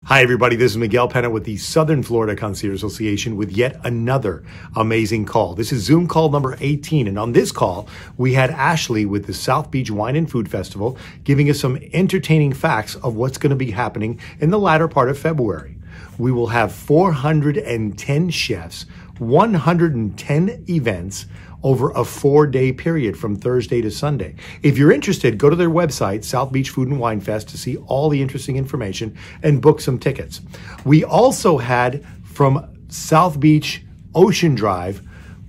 Hi, everybody. This is Miguel Pena with the Southern Florida Concierge Association with yet another amazing call. This is Zoom call number 18. And on this call, we had Ashley with the South Beach Wine and Food Festival giving us some entertaining facts of what's going to be happening in the latter part of February. We will have 410 chefs, 110 events over a 4-day period from Thursday to Sunday. If you're interested, go to their website, South Beach Food and Wine Fest, to see all the interesting information and book some tickets. We also had from South Beach Ocean Drive,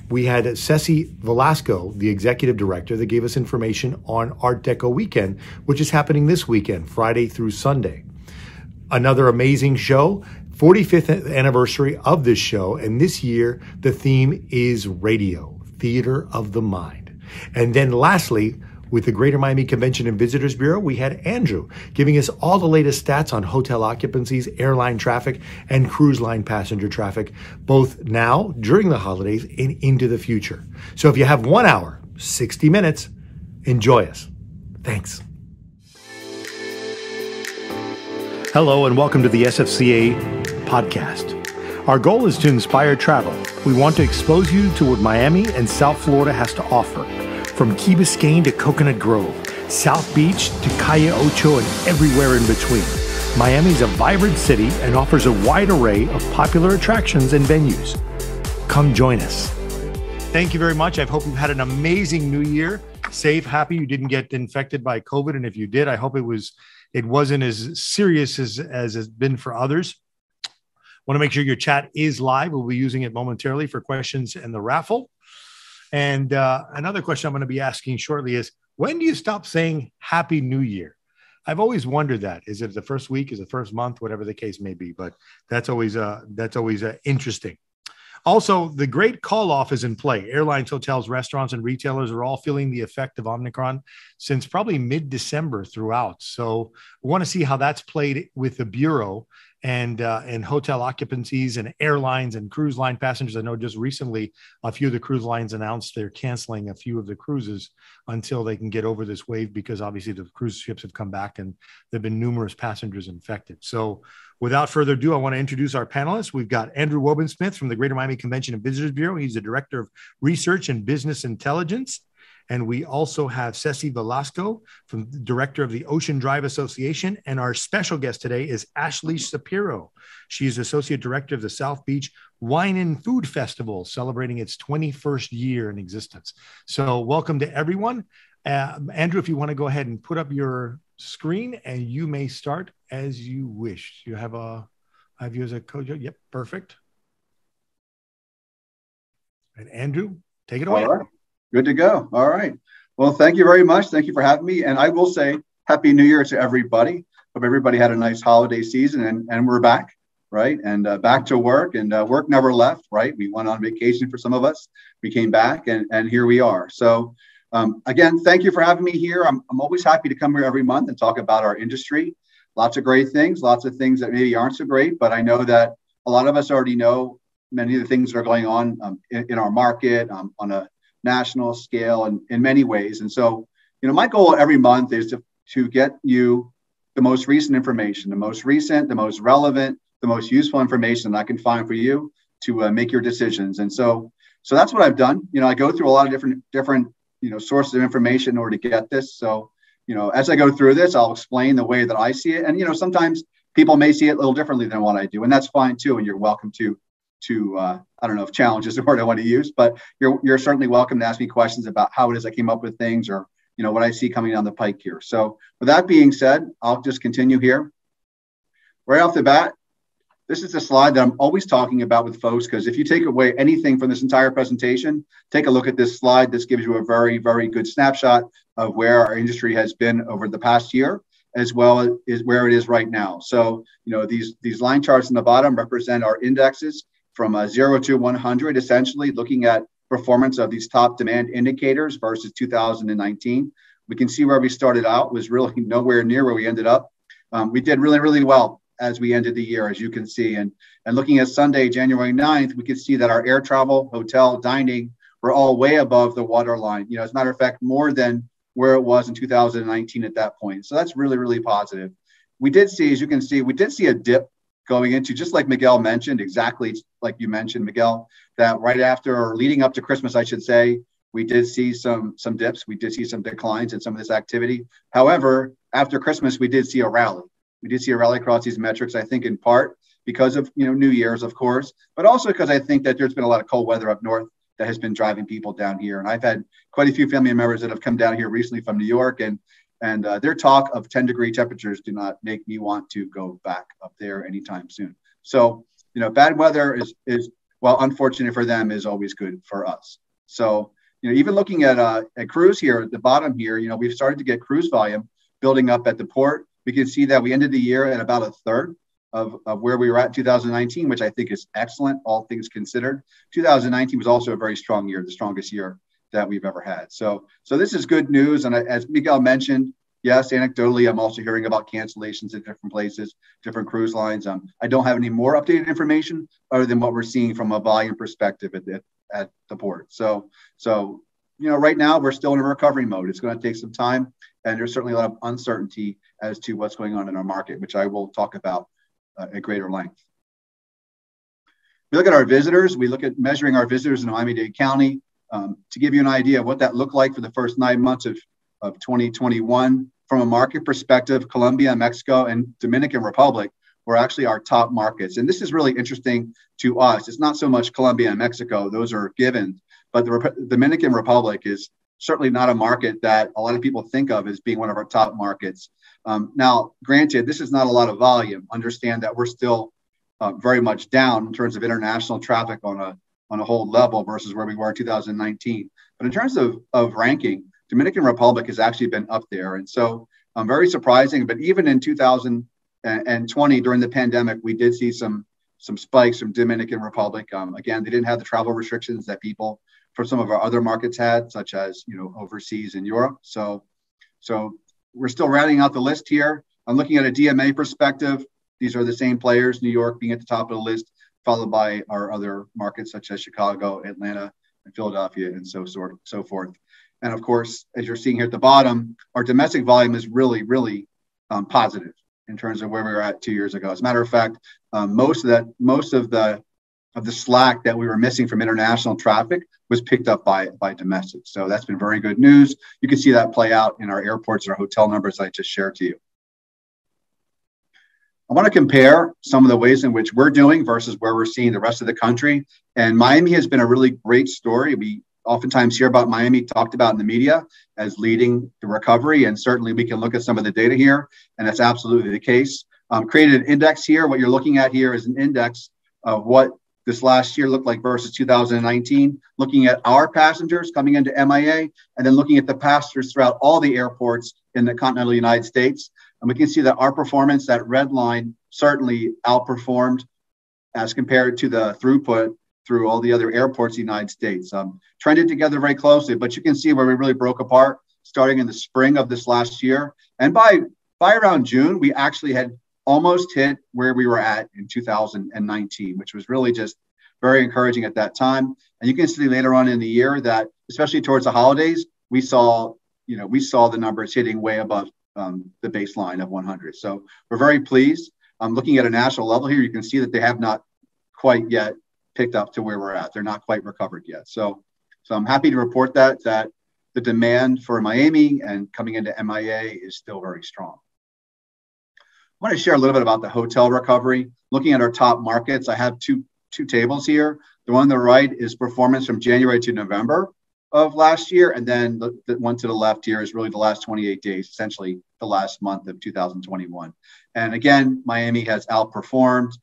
we had Ceci Velasco, the executive director, that gave us information on Art Deco weekend, which is happening this weekend, Friday through Sunday. Another amazing show, 45th anniversary of this show, and this year the theme is radio. Theater of the Mind. And then lastly, with the Greater Miami Convention and Visitors Bureau, we had Andrew giving us all the latest stats on hotel occupancies, airline traffic, and cruise line passenger traffic, both now, during the holidays, and into the future. So if you have 1 hour, 60 minutes, enjoy us. Thanks. Hello, and welcome to the SFCA podcast. Our goal is to inspire travel. We want to expose you to what Miami and South Florida has to offer. From Key Biscayne to Coconut Grove, South Beach to Calle Ocho, and everywhere in between. Miami is a vibrant city and offers a wide array of popular attractions and venues. Come join us. Thank you very much. I hope you've had an amazing new year. Safe, happy you didn't get infected by COVID. And if you did, I hope it wasn't as serious as it's been for others. Want to make sure your chat is live. We'll be using it momentarily for questions and the raffle. And another question I'm going to be asking shortly is, when do you stop saying Happy New Year? I've always wondered that. Is it the first week? Is it the first month? Whatever the case may be. But that's always interesting. Also, the great call-off is in play. Airlines, hotels, restaurants, and retailers are all feeling the effect of Omicron since probably mid-December throughout. So we want to see how that's played with the Bureau and hotel occupancies and airlines and cruise line passengers. I know just recently a few of the cruise lines announced they're canceling a few of the cruises until they can get over this wave, because obviously the cruise ships have come back and there have been numerous passengers infected. So without further ado, I want to introduce our panelists. We've got Andrew Wobensmith from the Greater Miami Convention and Visitors Bureau. He's the Director of Research and Business Intelligence. And we also have Ceci Velasco, from the Director of the Ocean Drive Association. And our special guest today is Ashley Shapiro. She is Associate Director of the South Beach Wine and Food Festival, celebrating its 21st year in existence. So welcome to everyone. Andrew, if you want to go ahead and put up your screen, and you may start as you wish. You have I have you as a coach. Yep, perfect. And Andrew, take it away. All right. Good to go. All right. Well, thank you very much. Thank you for having me. And I will say Happy New Year to everybody. Hope everybody had a nice holiday season, and we're back, right? And back to work, and work never left, right? We went on vacation for some of us. We came back, and here we are. So again, thank you for having me here. I'm always happy to come here every month and talk about our industry. Lots of great things, lots of things that maybe aren't so great, but I know that a lot of us already know many of the things that are going on in our market on a national scale and in many ways. And so, my goal every month is to get you the most recent information, the most relevant, the most useful information that I can find for you to make your decisions. And so that's what I've done. I go through a lot of different sources of information in order to get this. So, as I go through this, I'll explain the way that I see it. And, sometimes people may see it a little differently than what I do. And that's fine too. And you're welcome to I don't know if challenge is the word I want to use, but you're certainly welcome to ask me questions about how it is I came up with things, or, what I see coming down the pike here. So with that being said, I'll just continue here. Right off the bat, this is a slide that I'm always talking about with folks, because if you take away anything from this entire presentation, take a look at this slide. This gives you a very, very good snapshot of where our industry has been over the past year, as well as where it is right now. So, these line charts in the bottom represent our indexes from 0 to 100, essentially looking at performance of these top demand indicators versus 2019. We can see where we started out was really nowhere near where we ended up. We did really, really well as we ended the year, as you can see. And looking at Sunday, January 9th, we could see that our air travel, hotel, dining were all way above the waterline. As a matter of fact, more than where it was in 2019 at that point. So that's really, really positive. We did see, as you can see, we did see a dip going into, just like Miguel mentioned, exactly like you mentioned, Miguel, that right after or leading up to Christmas, I should say, we did see some dips. We did see some declines in some of this activity. However, after Christmas, we did see a rally. We did see a rally across these metrics, I think in part because of, New Year's, of course, but also because I think that there's been a lot of cold weather up north that has been driving people down here. And I've had quite a few family members that have come down here recently from New York, and their talk of 10-degree temperatures do not make me want to go back up there anytime soon. So, bad weather is well, unfortunate for them, is always good for us. So, even looking at cruise here at the bottom here, we've started to get cruise volume building up at the port. We can see that we ended the year at about a third of where we were at in 2019, which I think is excellent, all things considered. 2019 was also a very strong year, the strongest year that we've ever had. So this is good news. And as Miguel mentioned, yes, anecdotally, I'm also hearing about cancellations at different places, different cruise lines. I don't have any more updated information other than what we're seeing from a volume perspective at the port. So right now we're still in a recovery mode. It's going to take some time, and there's certainly a lot of uncertainty as to what's going on in our market, which I will talk about at greater length. We look at our visitors. We look at measuring our visitors in Miami-Dade County to give you an idea of what that looked like for the first 9 months of 2021. From a market perspective, Colombia, Mexico, and Dominican Republic were actually our top markets. And this is really interesting to us. It's not so much Colombia and Mexico. Those are given. But the Dominican Republic is certainly not a market that a lot of people think of as being one of our top markets. Now, granted, this is not a lot of volume. Understand that we're still very much down in terms of international traffic on a whole level versus where we were in 2019. But in terms of ranking, Dominican Republic has actually been up there. And so very surprising. But even in 2020, during the pandemic, we did see some spikes from Dominican Republic. Again, they didn't have the travel restrictions that people from some of our other markets had, such as, overseas in Europe. So we're still rounding out the list here. I'm looking at a DMA perspective. These are the same players, New York being at the top of the list, followed by our other markets such as Chicago, Atlanta, and Philadelphia, and so forth. And of course, as you're seeing here at the bottom, our domestic volume is really, really positive in terms of where we were at 2 years ago. As a matter of fact, most of the slack that we were missing from international traffic was picked up by domestic. So that's been very good news. You can see that play out in our airports and our hotel numbers I just shared to you. I want to compare some of the ways in which we're doing versus where we're seeing the rest of the country. And Miami has been a really great story. We oftentimes hear about Miami talked about in the media as leading the recovery. And certainly we can look at some of the data here, and that's absolutely the case. Created an index here. What you're looking at here is an index of what this last year looked like versus 2019, looking at our passengers coming into MIA, and then looking at the passengers throughout all the airports in the continental United States. And we can see that our performance, that red line, certainly outperformed as compared to the throughput through all the other airports in the United States. Trended together very closely, but you can see where we really broke apart starting in the spring of this last year. And by around June, we actually had almost hit where we were at in 2019, which was really just very encouraging at that time. And you can see later on in the year that, especially towards the holidays, we saw the numbers hitting way above the baseline of 100. So we're very pleased. Looking at a national level here, you can see that they have not quite yet picked up to where we're at. They're not quite recovered yet. So I'm happy to report that the demand for Miami and coming into MIA is still very strong. I want to share a little bit about the hotel recovery. Looking at our top markets, I have two tables here. The one on the right is performance from January to November of last year. And then the one to the left here is really the last 28 days, essentially the last month of 2021. And again, Miami has outperformed.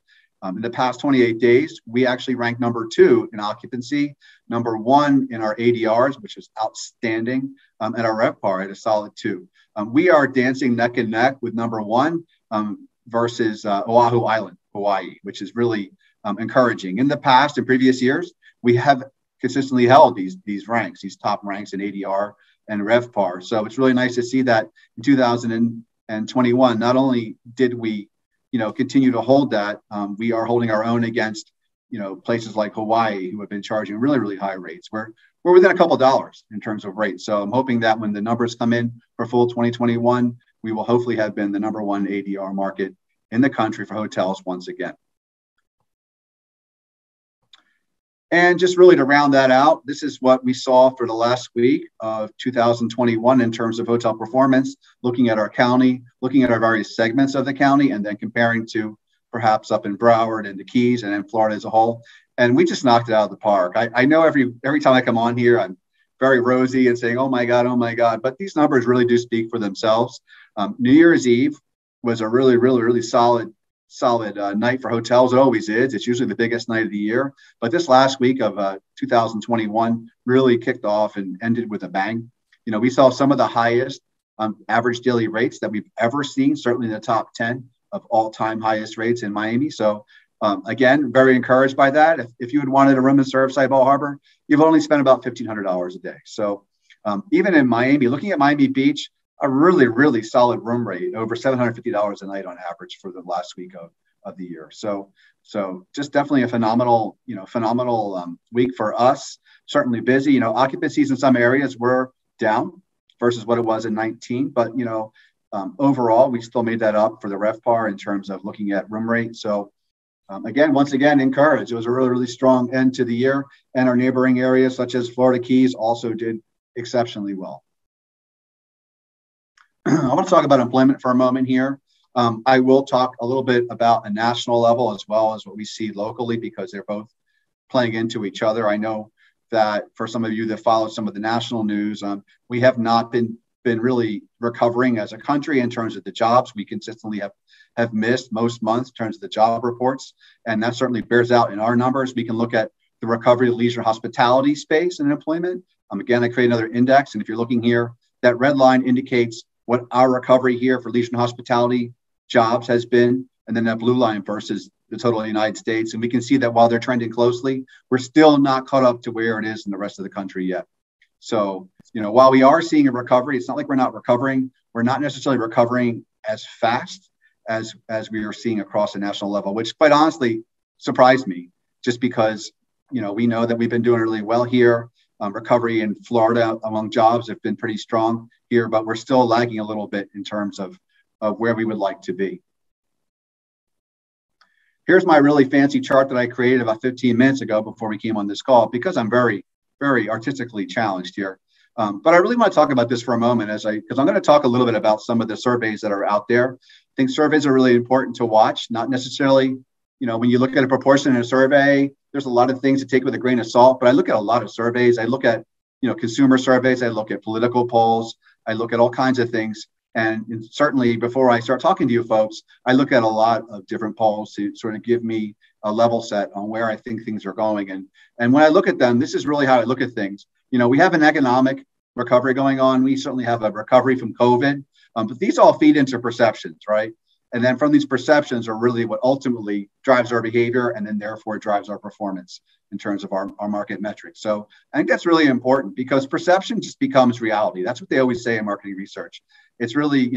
In the past 28 days, we actually ranked number 2 in occupancy, number 1 in our ADRs, which is outstanding, and our RevPAR at a solid 2. We are dancing neck and neck with number 1 versus Oahu Island, Hawaii, which is really encouraging. In the past, in previous years, we have consistently held these ranks, these top ranks in ADR and RevPAR. So it's really nice to see that in 2021, not only did we continue to hold that, we are holding our own against places like Hawaii, who have been charging really, really high rates. We're within a couple dollars in terms of rates. So I'm hoping that when the numbers come in for full 2021, we will hopefully have been the number 1 ADR market in the country for hotels once again. And just really to round that out, this is what we saw for the last week of 2021 in terms of hotel performance, looking at our county, looking at our various segments of the county, and then comparing to perhaps up in Broward and the Keys and in Florida as a whole. And we just knocked it out of the park. I know every time I come on here, I'm very rosy and saying, oh my God. But these numbers really do speak for themselves. New Year's Eve was a really solid night for hotels. It always is. It's usually the biggest night of the year. But this last week of 2021 really kicked off and ended with a bang. You know, we saw some of the highest average daily rates that we've ever seen, certainly in the top 10 of all-time highest rates in Miami. So again, very encouraged by that. If you had wanted a room in Surfside Bal Harbor, you've only spent about $1,500 a day. So even in Miami, looking at Miami Beach, a really solid room rate, over $750 a night on average for the last week of the year. So just definitely a phenomenal week for us. Certainly busy. You know, occupancies in some areas were down versus what it was in 19, but overall we still made that up for the RevPAR in terms of looking at room rate. So once again, encouraged. It was a really strong end to the year, and our neighboring areas such as Florida Keys also did exceptionally well. I want to talk about employment for a moment here. I will talk a little bit about a national level as well as what we see locally, because they're both playing into each other. I know that for some of you that follow some of the national news, we have not been really recovering as a country in terms of the jobs. We consistently have missed most months in terms of the job reports, and that certainly bears out in our numbers. We can look at the recovery of leisure hospitality space and employment. Again, I create another index, and if you're looking here, that red line indicates what our recovery here for leisure and hospitality jobs has been, and then that blue line versus the total United States. And we can see that while they're trending closely, we're still not caught up to where it is in the rest of the country yet. So, while we are seeing a recovery, it's not like we're not recovering. We're not necessarily recovering as fast as we are seeing across the national level, which quite honestly surprised me, just because, we know that we've been doing really well here. Recovery in Florida among jobs have been pretty strong here, but we're still lagging a little bit in terms of where we would like to be. Here's my really fancy chart that I created about 15 minutes ago before we came on this call, because I'm very artistically challenged here. But I really want to talk about this for a moment because I'm going to talk a little bit about some of the surveys that are out there. I think surveys are really important to watch, not necessarily, when you look at a proportion in a survey, there's a lot of things to take with a grain of salt, but I look at a lot of surveys. I look at, consumer surveys. I look at political polls. I look at all kinds of things. And certainly before I start talking to you folks, I look at a lot of different polls to sort of give me a level set on where I think things are going. And when I look at them, this is really how I look at things. We have an economic recovery going on. We certainly have a recovery from COVID, but these all feed into perceptions, right? And then from these perceptions are really what ultimately drives our behavior, and then therefore drives our performance in terms of our market metrics. So I think that's really important, because perception just becomes reality. That's what they always say in marketing research. It's really,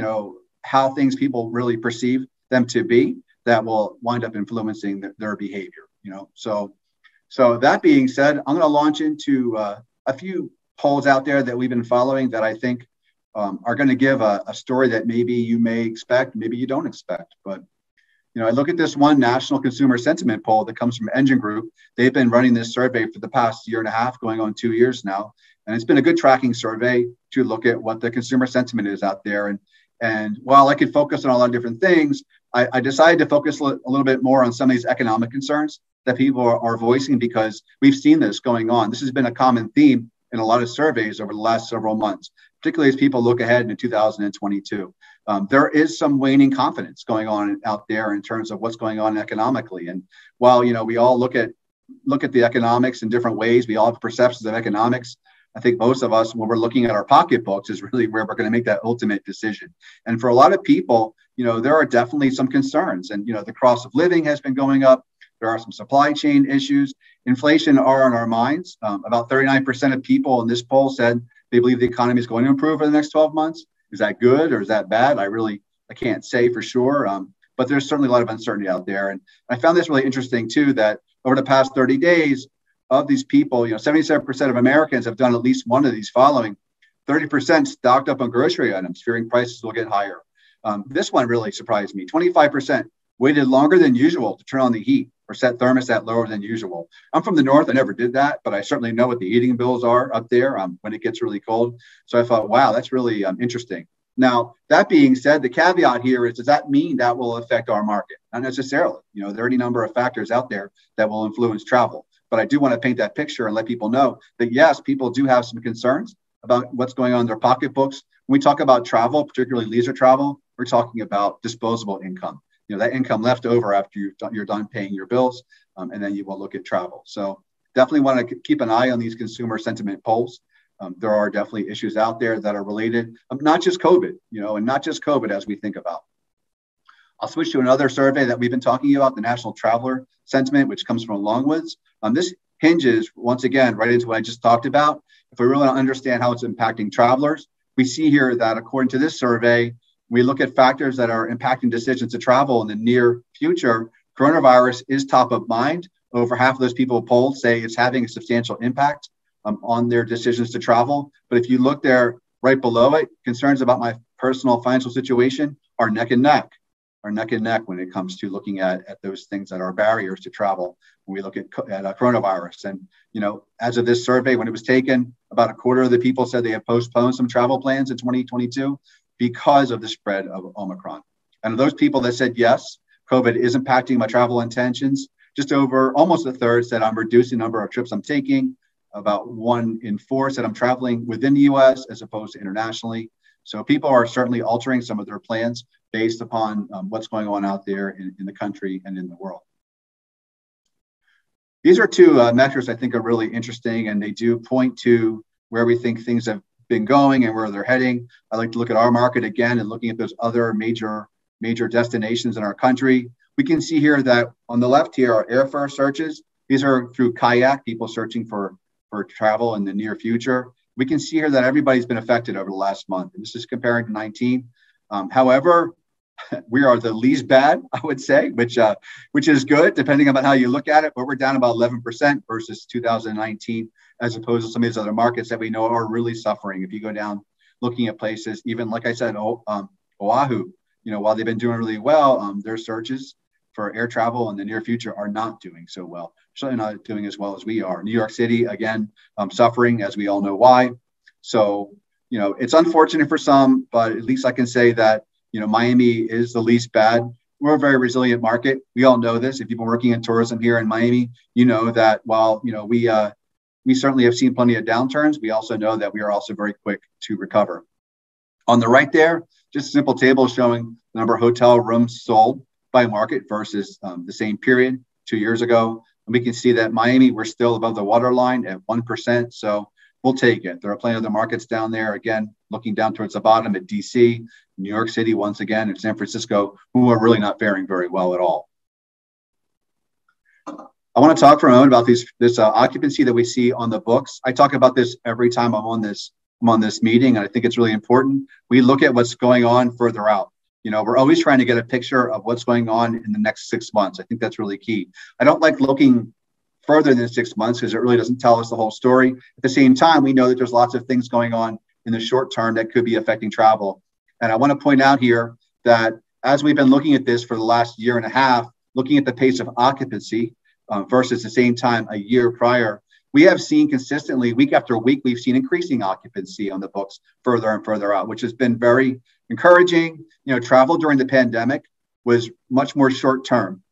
how things people really perceive them to be that will wind up influencing their behavior, So that being said, I'm going to launch into a few polls out there that we've been following that I think are going to give a story that maybe you may expect, maybe you don't expect. But, I look at this one national consumer sentiment poll that comes from Engine Group. They've been running this survey for the past year and a half, going on 2 years now. And it's been a good tracking survey to look at what the consumer sentiment is out there. And while I could focus on a lot of different things, I decided to focus a little bit more on some of these economic concerns that people are voicing, because we've seen this going on. This has been a common theme in a lot of surveys over the last several months, particularly as people look ahead into 2022. There is some waning confidence going on out there in terms of what's going on economically. And while, we all look at the economics in different ways, we all have perceptions of economics. I think most of us, when we're looking at our pocketbooks, is really where we're going to make that ultimate decision. And for a lot of people, there are definitely some concerns. And, the cost of living has been going up. There are some supply chain issues. Inflation are on our minds. About 39% of people in this poll said they believe the economy is going to improve over the next 12 months. Is that good or is that bad? I can't say for sure. But there's certainly a lot of uncertainty out there. And I found this really interesting too, that over the past 30 days of these people, 77% of Americans have done at least one of these following. 30% stocked up on grocery items, fearing prices will get higher. This one really surprised me. 25% waited longer than usual to turn on the heat or set thermostat lower than usual. I'm from the north. I never did that, but I certainly know what the heating bills are up there when it gets really cold. So I thought, wow, that's really interesting. Now, that being said, the caveat here is, does that mean that will affect our market? Not necessarily. There are any number of factors out there that will influence travel. But I do want to paint that picture and let people know that, yes, people do have some concerns about what's going on in their pocketbooks. When we talk about travel, particularly leisure travel, we're talking about disposable income. That income left over after you're done paying your bills, and then you will look at travel. So definitely want to keep an eye on these consumer sentiment polls. There are definitely issues out there that are related, not just COVID, and not just COVID as we think about. I'll switch to another survey that we've been talking about, the National Traveler Sentiment, which comes from Longwoods. This hinges, once again, right into what I just talked about. If we really want to understand how it's impacting travelers, we see here that according to this survey, we look at factors that are impacting decisions to travel in the near future. Coronavirus is top of mind. Over half of those people polled say it's having a substantial impact on their decisions to travel. But if you look there right below it, concerns about my personal financial situation are neck and neck when it comes to looking at those things that are barriers to travel. When we look at coronavirus, and as of this survey, when it was taken, about a quarter of the people said they have postponed some travel plans in 2022 because of the spread of Omicron. And of those people that said yes, COVID is impacting my travel intentions, just over almost a third said I'm reducing the number of trips I'm taking. About 1 in 4 said I'm traveling within the U.S. as opposed to internationally. So people are certainly altering some of their plans based upon what's going on out there in the country and in the world. These are two metrics I think are really interesting, and they do point to where we think things have been going and where they're heading. I like to look at our market again and looking at those other major destinations in our country. We can see here that on the left here are airfare searches. These are through Kayak, people searching for travel in the near future. We can see here that everybody's been affected over the last month. And this is comparing to 19. However, we are the least bad, I would say, which is good, depending on how you look at it. But we're down about 11% versus 2019, as opposed to some of these other markets that we know are really suffering. If you go down looking at places, even like I said, Oahu, while they've been doing really well, their searches for air travel in the near future are not doing so well. Certainly not doing as well as we are. New York City, again, suffering, as we all know why. So, it's unfortunate for some, but at least I can say that, Miami is the least bad. We're a very resilient market. We all know this. If you've been working in tourism here in Miami, you know that while, we certainly have seen plenty of downturns, we also know that we are also very quick to recover. On the right there, just a simple table showing the number of hotel rooms sold by market versus the same period 2 years ago. And we can see that Miami, we're still above the waterline at 1%. So we'll take it. There are plenty of other markets down there. Again, looking down towards the bottom at DC, New York City, once again, and San Francisco, who are really not faring very well at all. I want to talk for a moment about this occupancy that we see on the books. I talk about this every time I'm on this meeting, and I think it's really important. We look at what's going on further out. We're always trying to get a picture of what's going on in the next 6 months. I think that's really key. I don't like looking further than 6 months because it really doesn't tell us the whole story. At the same time, we know that there's lots of things going on in the short term that could be affecting travel. And I want to point out here that as we've been looking at this for the last year and a half, looking at the pace of occupancy versus the same time a year prior, we have seen consistently, week after week, we've seen increasing occupancy on the books further and further out, which has been very encouraging. Travel during the pandemic was much more short term.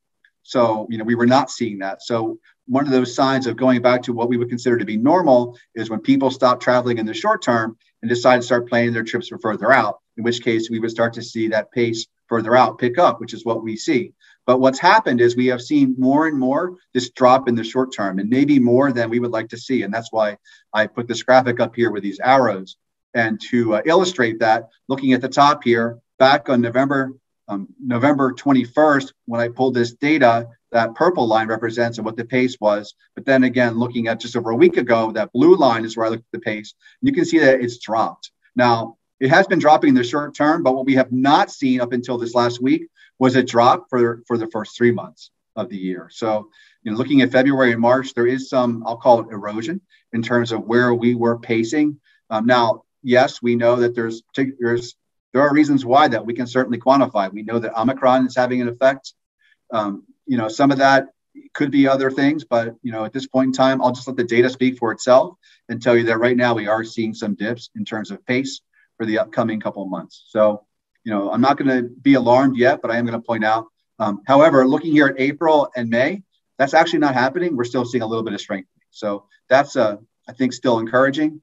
So, we were not seeing that. So one of those signs of going back to what we would consider to be normal is when people stop traveling in the short term and decide to start planning their trips for further out, in which case we would start to see that pace further out pick up, which is what we see. But what's happened is we have seen more and more this drop in the short term, and maybe more than we would like to see. And that's why I put this graphic up here with these arrows. And to illustrate that, looking at the top here, back on November 21st, when I pulled this data, that purple line represents what the pace was. But then again, looking at just over a week ago, that blue line is where I looked at the pace. You can see that it's dropped. Now, it has been dropping in the short term, but what we have not seen up until this last week was a drop for the first 3 months of the year. So, looking at February and March, there is some, I'll call it erosion in terms of where we were pacing. Now, yes, we know that there are reasons why that we can certainly quantify. We know that Omicron is having an effect. Some of that could be other things, but at this point in time, I'll just let the data speak for itself and tell you that right now we are seeing some dips in terms of pace for the upcoming couple of months. So, I'm not going to be alarmed yet, but I am going to point out. However, looking here at April and May, that's actually not happening. We're still seeing a little bit of strengthening. So that's, I think, still encouraging.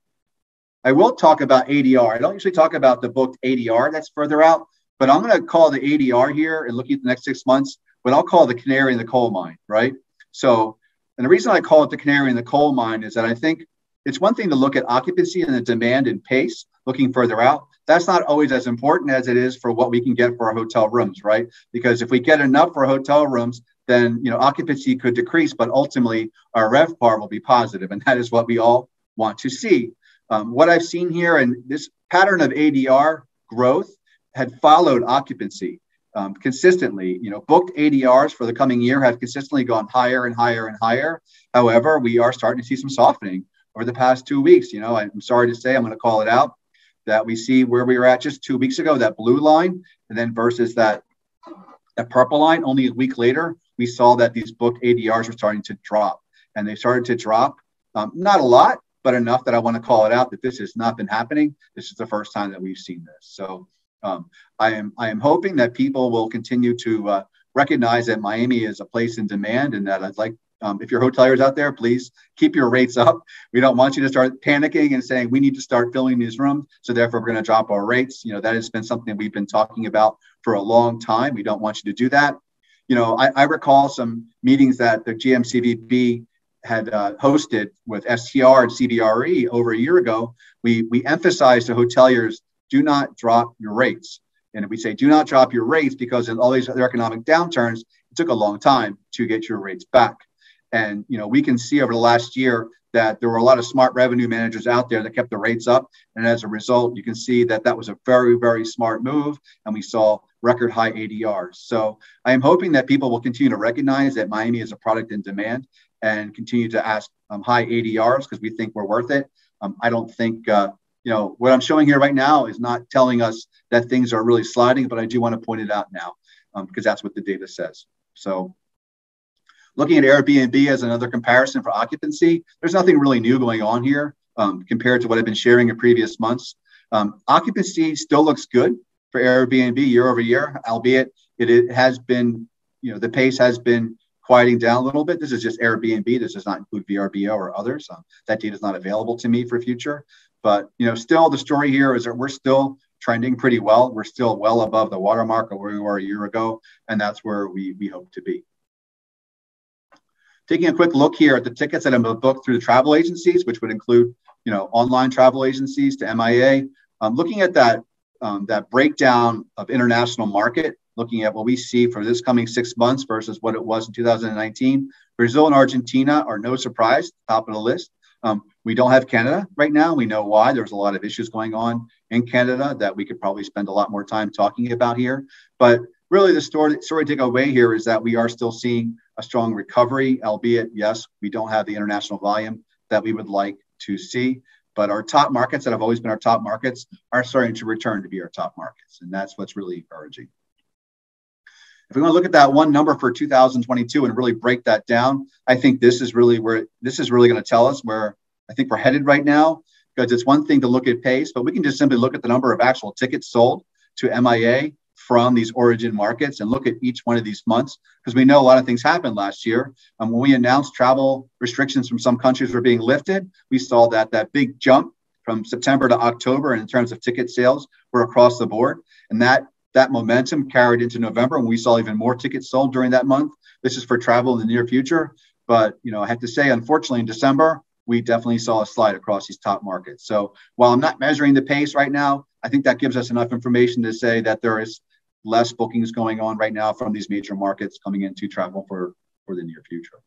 I will talk about ADR. I don't usually talk about the booked ADR that's further out, but I'm going to call the ADR here and looking at the next 6 months, what I'll call the canary in the coal mine, right? So, and the reason I call it the canary in the coal mine is that I think it's one thing to look at occupancy and the demand and pace looking further out. That's not always as important as it is for what we can get for our hotel rooms, right? Because if we get enough for hotel rooms, then occupancy could decrease, but ultimately our RevPAR will be positive, and that is what we all want to see. What I've seen here, and this pattern of ADR growth had followed occupancy consistently. Booked ADRs for the coming year have consistently gone higher and higher and higher. However, we are starting to see some softening over the past 2 weeks. I'm sorry to say, I'm going to call it out, that we see where we were at just 2 weeks ago, that blue line, and then versus that purple line, only a week later, we saw that these booked ADRs were starting to drop. And they started to drop, not a lot, but enough that I want to call it out that this has not been happening. This is the first time that we've seen this. So I am hoping that people will continue to recognize that Miami is a place in demand, and that I'd like, if you're hoteliers out there, please keep your rates up. We don't want you to start panicking and saying we need to start filling these rooms, so therefore we're going to drop our rates. That has been something we've been talking about for a long time. We don't want you to do that. I recall some meetings that the GMCVB had hosted with STR and CBRE over a year ago. We emphasized to hoteliers, do not drop your rates. And if we say do not drop your rates, because in all these other economic downturns, it took a long time to get your rates back. And we can see over the last year that there were a lot of smart revenue managers out there that kept the rates up. And as a result, you can see that that was a very, very smart move. And we saw record high ADRs. So I am hoping that people will continue to recognize that Miami is a product in demand and continue to ask high ADRs because we think we're worth it. I don't think, what I'm showing here right now is not telling us that things are really sliding, but I do want to point it out now because that's what the data says. So looking at Airbnb as another comparison for occupancy, there's nothing really new going on here compared to what I've been sharing in previous months. Occupancy still looks good for Airbnb year over year, albeit it has been, the pace has been quieting down a little bit. This is just Airbnb. This does not include VRBO or others. That data is not available to me for future. But, still the story here is that we're still trending pretty well. We're still well above the watermark of where we were a year ago. And that's where we hope to be. Taking a quick look here at the tickets that have been booked through the travel agencies, which would include, online travel agencies to MIA. Looking at that breakdown of international market, looking at what we see for this coming 6 months versus what it was in 2019. Brazil and Argentina are no surprise, top of the list. We don't have Canada right now. We know why. There's a lot of issues going on in Canada that we could probably spend a lot more time talking about here. But really the story to take away here is that we are still seeing a strong recovery, albeit, yes, we don't have the international volume that we would like to see. But our top markets that have always been our top markets are starting to return to be our top markets. And that's what's really encouraging. If we want to look at that one number for 2022 and really break that down, I think this is really going to tell us where I think we're headed right now, because it's one thing to look at pace, but we can just simply look at the number of actual tickets sold to MIA from these origin markets and look at each one of these months, because we know a lot of things happened last year. When we announced travel restrictions from some countries were being lifted, we saw that big jump from September to October in terms of ticket sales were across the board. And that momentum carried into November, and we saw even more tickets sold during that month. This is for travel in the near future. But, I have to say, unfortunately, in December, we definitely saw a slide across these top markets. So while I'm not measuring the pace right now, I think that gives us enough information to say that there is less bookings going on right now from these major markets coming into travel for the near future.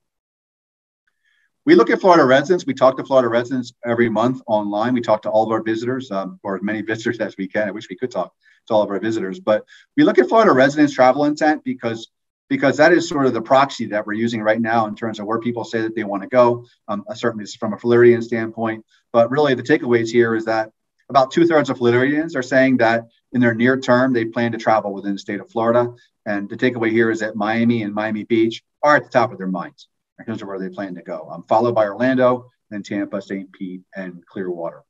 We look at Florida residents. We talk to Florida residents every month online. We talk to all of our visitors, or as many visitors as we can. I wish we could talk to all of our visitors. But we look at Florida residents' travel intent because that is sort of the proxy that we're using right now in terms of where people say that they want to go. Certainly it's from a Floridian standpoint. But really the takeaways here is that about 2/3 of Floridians are saying that in their near term, they plan to travel within the state of Florida. And the takeaway here is that Miami and Miami Beach are at the top of their minds in terms of where they plan to go, followed by Orlando, then Tampa, St. Pete, and Clearwater.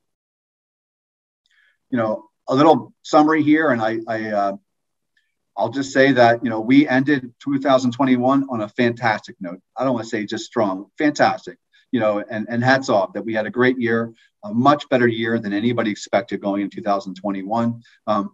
You know, a little summary here, and I'll just say that, you know, we ended 2021 on a fantastic note. I don't want to say just strong, fantastic, you know, and hats off that we had a great year, a much better year than anybody expected going in 2021.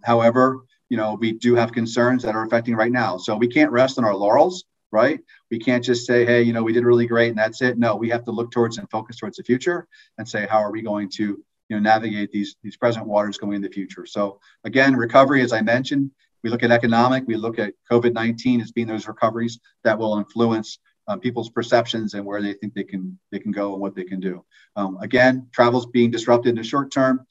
However, you know, we do have concerns that are affecting right now. So we can't rest on our laurels, right? We can't just say, hey, you know, we did really great and that's it. No, we have to look towards and focus towards the future and say, how are we going to, you know, navigate these present waters going in the future? So again, recovery, as I mentioned, we look at economic, we look at COVID-19 as being those recoveries that will influence people's perceptions and where they think they can go and what they can do. Again, travel's being disrupted in the short term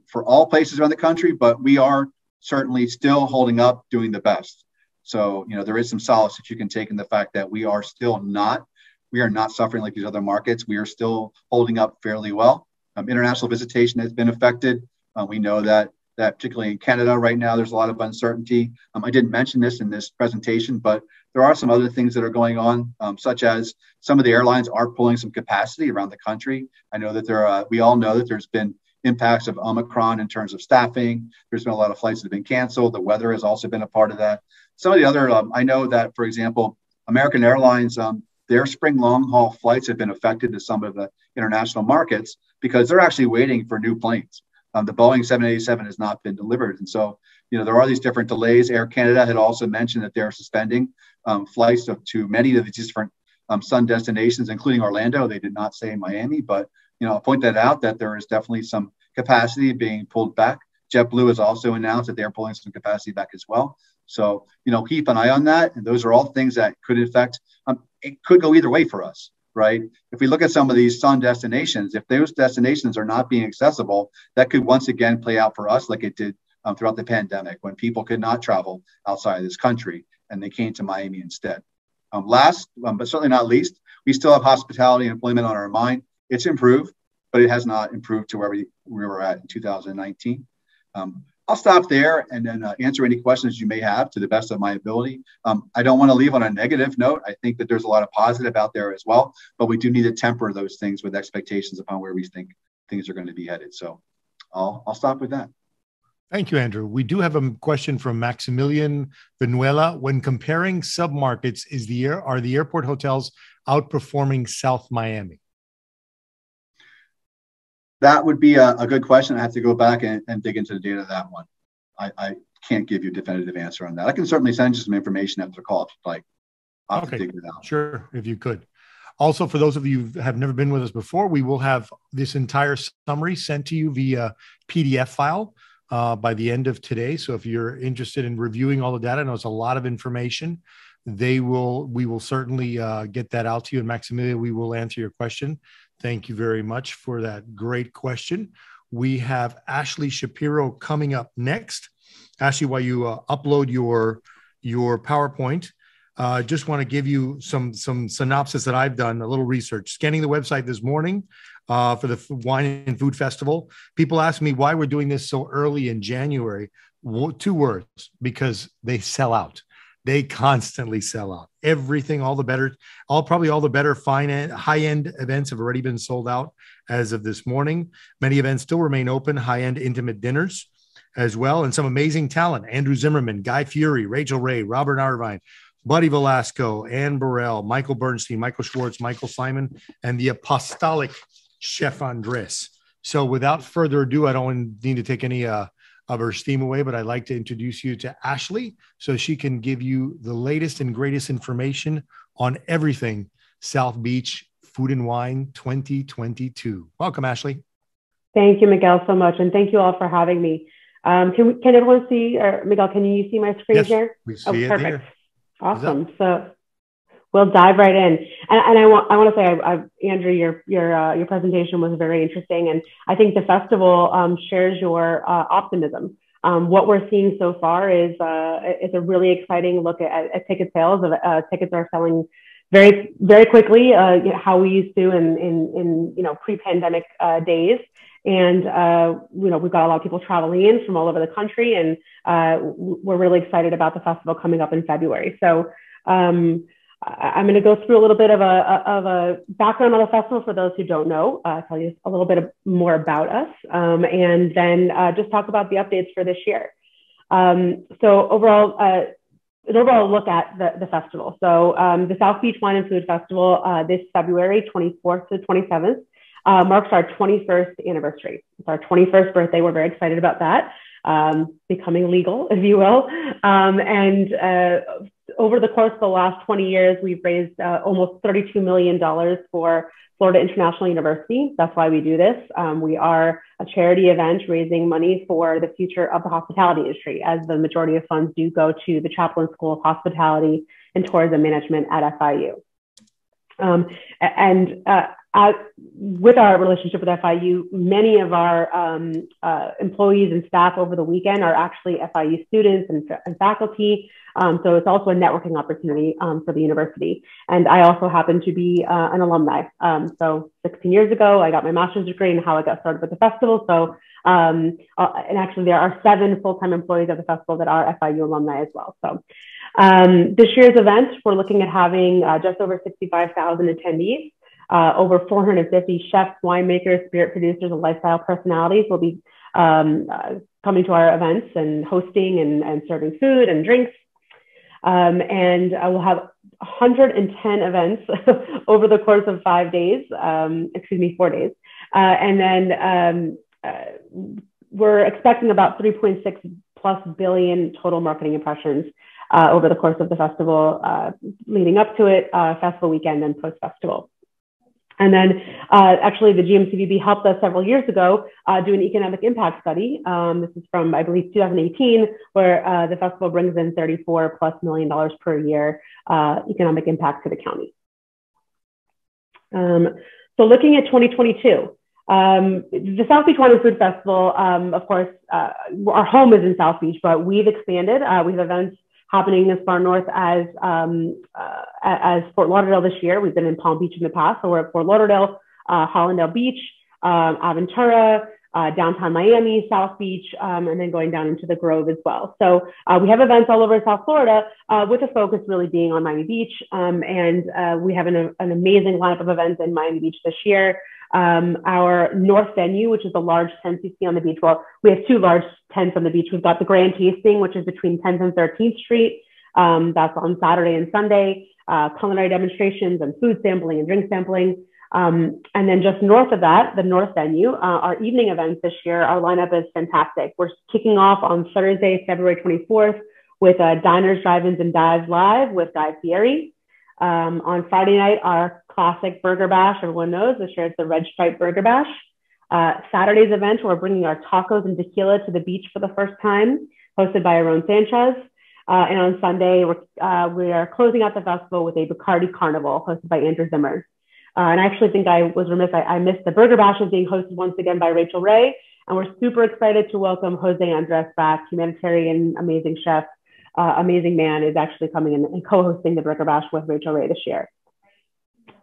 for all places around the country, but we are certainly still holding up, doing the best. So, you know, there is some solace that you can take in the fact that we are not suffering like these other markets. We are still holding up fairly well. International visitation has been affected. We know that particularly in Canada right now, there's a lot of uncertainty. I didn't mention this in this presentation, but there are some other things that are going on, such as some of the airlines are pulling some capacity around the country. I know that we all know that there's been impacts of Omicron in terms of staffing. There's been a lot of flights that have been canceled. The weather has also been a part of that. Some of the other, I know that, for example, American Airlines, their spring long haul flights have been affected to some of the international markets because they're actually waiting for new planes. The Boeing 787 has not been delivered. And so, you know, there are these different delays. Air Canada had also mentioned that they're suspending flights to many of these different sun destinations, including Orlando. They did not say Miami, but, you know, I'll point that out that there is definitely some capacity being pulled back. JetBlue has also announced that they're pulling some capacity back as well. So, you know, keep an eye on that. And those are all things that could affect, it could go either way for us. Right? If we look at some of these sun destinations, if those destinations are not being accessible, that could once again play out for us like it did throughout the pandemic when people could not travel outside of this country and they came to Miami instead. Last, but certainly not least, we still have hospitality and employment on our mind. It's improved, but it has not improved to where we were at in 2019. I'll stop there and then answer any questions you may have to the best of my ability. I don't want to leave on a negative note. I think that there's a lot of positive out there as well, but we do need to temper those things with expectations upon where we think things are going to be headed. So I'll stop with that. Thank you, Andrew. We do have a question from Maximilian Vinuela. When comparing submarkets, are the airport hotels outperforming South Miami? That would be a good question. I have to go back and dig into the data of that one. I can't give you a definitive answer on that. I can certainly send you some information after the call if you'd like. I'll have to dig it out. Sure, if you could. Also, for those of you who have never been with us before, we will have this entire summary sent to you via PDF file by the end of today. So if you're interested in reviewing all the data, I know it's a lot of information. We will certainly get that out to you. And Maximilian, we will answer your question. Thank you very much for that great question. We have Ashley Shapiro coming up next. Ashley, while you upload your PowerPoint, just want to give you some synopsis that I've done, a little research. Scanning the website this morning for the Wine and Food Festival, people ask me why we're doing this so early in January. 2 words, because they sell out. They constantly sell out. Everything, probably all the better high-end events have already been sold out as of this morning. Many events still remain open, high-end intimate dinners as well. And some amazing talent: Andrew Zimmerman, Guy Fieri, Rachel Ray, Robert Arvine, Buddy Velasco, Ann Burrell, Michael Bernstein, Michael Schwartz, Michael Simon, and the apostolic Chef Andres. So without further ado, I don't need to take any of her steam away, but I'd like to introduce you to Ashley so she can give you the latest and greatest information on everything South Beach Food and Wine 2022. Welcome, Ashley. Thank you, Miguel, so much. And thank you all for having me. Can everyone see, or Miguel, can you see my screen here? We see it perfect. here. Awesome. So we'll dive right in. And I want to say, Andrew, your presentation was very interesting. And I think the festival shares your optimism. What we're seeing so far is a really exciting look at ticket sales. Tickets are selling very, very quickly, how we used to in pre-pandemic days. And, we've got a lot of people traveling in from all over the country, and we're really excited about the festival coming up in February. So I'm going to go through a little bit of a background on the festival for those who don't know, tell you a little bit more about us, and then just talk about the updates for this year. So overall, an overall look at the festival. So the South Beach Wine and Food Festival this February 24th to 27th marks our 21st anniversary. It's our 21st birthday. We're very excited about that, becoming legal, if you will. And over the course of the last 20 years, we've raised almost $32 million for Florida International University. That's why we do this. We are a charity event raising money for the future of the hospitality industry, as the majority of funds do go to the Chaplain School of Hospitality and Tourism Management at FIU. With our relationship with FIU, many of our employees and staff over the weekend are actually FIU students and faculty. So it's also a networking opportunity for the university. And I also happen to be an alumni. So 16 years ago, I got my master's degree in how I got started with the festival. So, and actually there are 7 full-time employees of the festival that are FIU alumni as well. So this year's event, we're looking at having just over 65,000 attendees. Over 450 chefs, winemakers, spirit producers, and lifestyle personalities will be coming to our events and hosting and serving food and drinks. And we'll have 110 events over the course of 4 days. And then we're expecting about 3.6+ billion total marketing impressions over the course of the festival, leading up to it, festival weekend and post-festival. And then actually the GMCVB helped us several years ago do an economic impact study. This is from, I believe, 2018, where the festival brings in $34+ million per year economic impact to the county. So looking at 2022, the South Beach Wine and Food Festival, of course, our home is in South Beach, but we've expanded. We have events happening as far north as Fort Lauderdale this year. We've been in Palm Beach in the past, so we're at Fort Lauderdale, Hollandale Beach, Aventura, downtown Miami, South Beach, and then going down into the Grove as well. So we have events all over South Florida, with the focus really being on Miami Beach. And we have an amazing lineup of events in Miami Beach this year. Our north venue, which is the large tent you see on the beach. Well, we have 2 large tents on the beach. We've got the Grand Tasting, which is between 10th and 13th Street. That's on Saturday and Sunday, culinary demonstrations and food sampling and drink sampling. And then just north of that, the north venue, our evening events this year, our lineup is fantastic. We're kicking off on Thursday, February 24th with Diners, Drive-Ins, and Dives Live with Guy Fieri. On Friday night, our classic Burger Bash, everyone knows, this year it's the Red Stripe Burger Bash. Saturday's event, we're bringing our tacos and tequila to the beach for the first time, hosted by Aaron Sanchez. And on Sunday, we are closing out the festival with a Bacardi Carnival, hosted by Andrew Zimmer. And I actually think I was remiss, I missed the Burger Bash is being hosted once again by Rachel Ray. And we're super excited to welcome Jose Andres back, humanitarian, amazing chef. Amazing man is actually coming in and co-hosting the Burger Bash with Rachel Ray this year.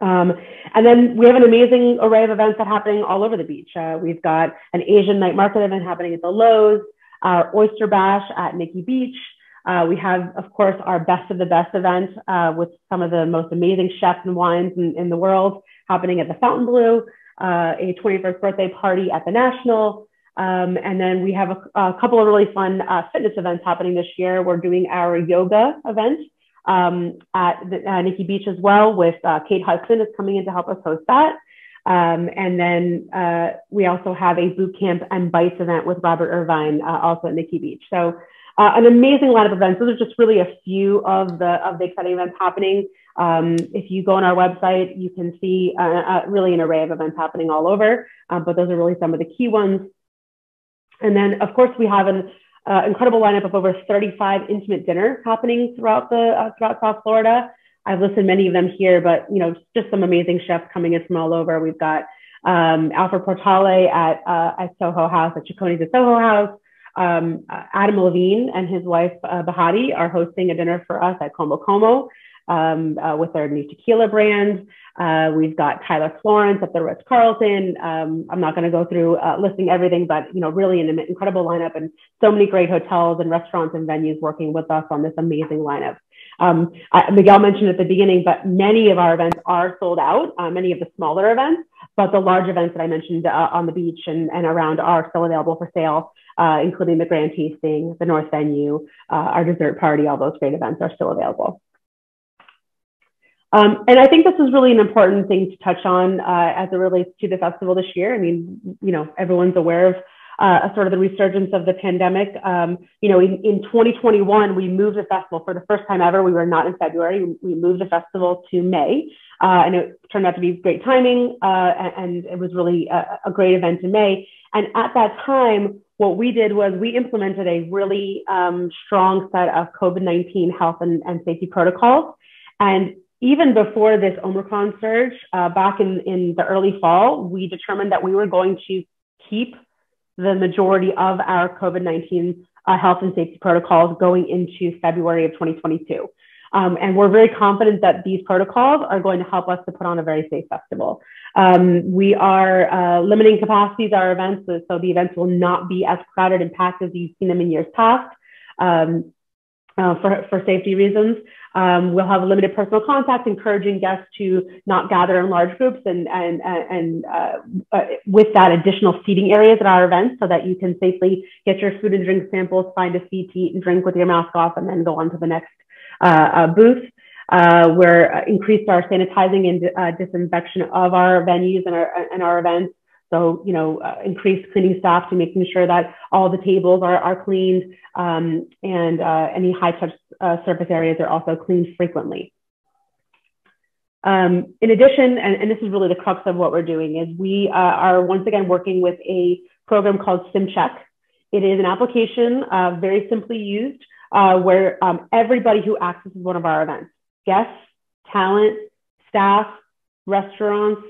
And then we have an amazing array of events that are happening all over the beach. We've got an Asian night market event happening at the Lowe's, our Oyster Bash at Nikki Beach. We have, of course, our Best of the Best event with some of the most amazing chefs and wines in the world happening at the Fontainebleau, a 21st birthday party at the National. And then we have a couple of really fun fitness events happening this year. We're doing our yoga event at Nikki Beach as well with Kate Hudson is coming in to help us host that. And then we also have a boot camp and bites event with Robert Irvine also at Nikki Beach. So an amazing lineup of events. Those are just really a few of the exciting events happening. If you go on our website, you can see really an array of events happening all over, but those are really some of the key ones. And then, of course, we have an incredible lineup of over 35 intimate dinners happening throughout South Florida. I've listed many of them here, but just some amazing chefs coming in from all over. We've got Alfred Portale at Soho House, at Cicconi's at Soho House. Adam Levine and his wife Bahati are hosting a dinner for us at Como Como with their new tequila brand. We've got Tyler Florence at the Ritz-Carlton. I'm not going to go through listing everything, but really an incredible lineup and so many great hotels and restaurants and venues working with us on this amazing lineup. Miguel mentioned at the beginning, but many of our events are sold out, many of the smaller events, but the large events that I mentioned on the beach and around are still available for sale, including the grand tasting, the North venue, our dessert party. All those great events are still available. And I think this is really an important thing to touch on as it relates to the festival this year. I mean, everyone's aware of sort of the resurgence of the pandemic. In 2021, we moved the festival for the first time ever. We were not in February. We moved the festival to May, and it turned out to be great timing. And it was really a great event in May. And at that time, what we did was we implemented a really strong set of COVID-19 health and safety protocols. And even before this Omicron surge, back in the early fall, we determined that we were going to keep the majority of our COVID-19 health and safety protocols going into February of 2022. And we're very confident that these protocols are going to help us to put on a very safe festival. We are limiting capacities at our events, so the events will not be as crowded and packed as you've seen them in years past. For safety reasons. We'll have a limited personal contact, encouraging guests to not gather in large groups and with that additional seating areas at our events so that you can safely get your food and drink samples, find a seat to eat and drink with your mask off, and then go on to the next booth. We're increased our sanitizing and disinfection of our venues and our events. So, increased cleaning staff to making sure that all the tables are cleaned and any high touch surface areas are also cleaned frequently. In addition, and this is really the crux of what we're doing, is we are once again working with a program called SimCheck. It is an application very simply used where everybody who accesses one of our events, guests, talent, staff, restaurants,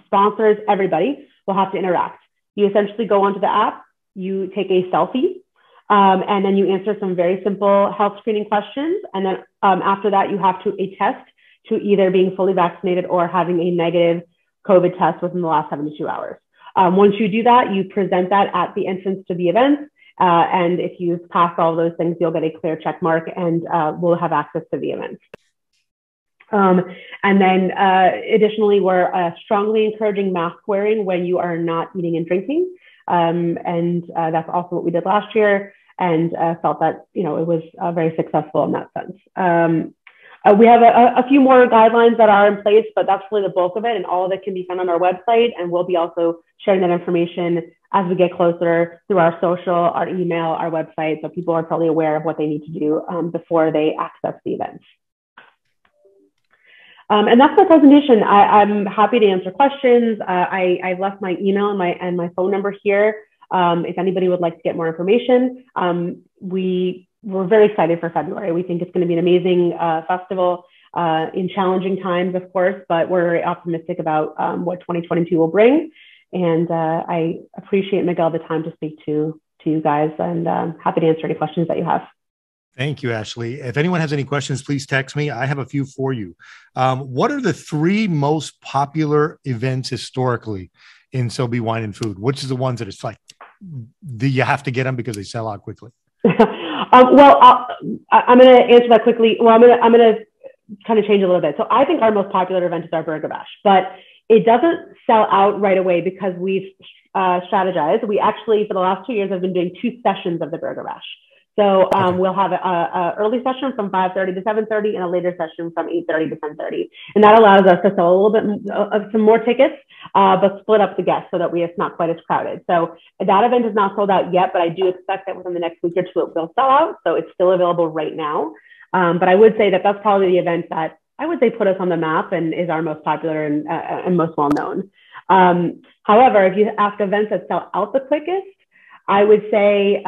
sponsors, everybody, will have to interact. You essentially go onto the app, you take a selfie, and then you answer some very simple health screening questions. And then after that, you have to attest to either being fully vaccinated or having a negative COVID test within the last 72 hours. Once you do that, you present that at the entrance to the event. And if you've passed all those things, you'll get a clear check mark and we'll have access to the event. And then additionally, we're strongly encouraging mask wearing when you are not eating and drinking. And that's also what we did last year and felt that, it was very successful in that sense. We have a few more guidelines that are in place, but that's really the bulk of it. And all of it can be found on our website. And we'll be also sharing that information as we get closer through our social, our email, our website. So people are probably aware of what they need to do before they access the event. And that's my presentation. I'm happy to answer questions. I've left my email and my phone number here. If anybody would like to get more information, we're very excited for February. We think it's going to be an amazing festival in challenging times, of course, but we're very optimistic about what 2022 will bring. And I appreciate, Miguel, the time to speak to you guys, and happy to answer any questions that you have. Thank you, Ashley. If anyone has any questions, please text me. I have a few for you. What are the 3 most popular events historically in SoBe Wine and Food? Which is the ones that it's like, you have to get them because they sell out quickly? I'm going to answer that quickly. Well, I'm going to kind of change a little bit. So I think our most popular event is our Burger Bash, but it doesn't sell out right away because we've strategized. We actually, for the last 2 years, have been doing 2 sessions of the Burger Bash. So we'll have an early session from 5:30 to 7:30 and a later session from 8:30 to 10:30. And that allows us to sell a little bit of some more tickets, but split up the guests so that it's not quite as crowded. So that event is not sold out yet, but I do expect that within the next week or 2, it will sell out. So it's still available right now. But I would say that that's probably the event that I would say put us on the map and is our most popular and most well known. However, if you ask events that sell out the quickest, I would say,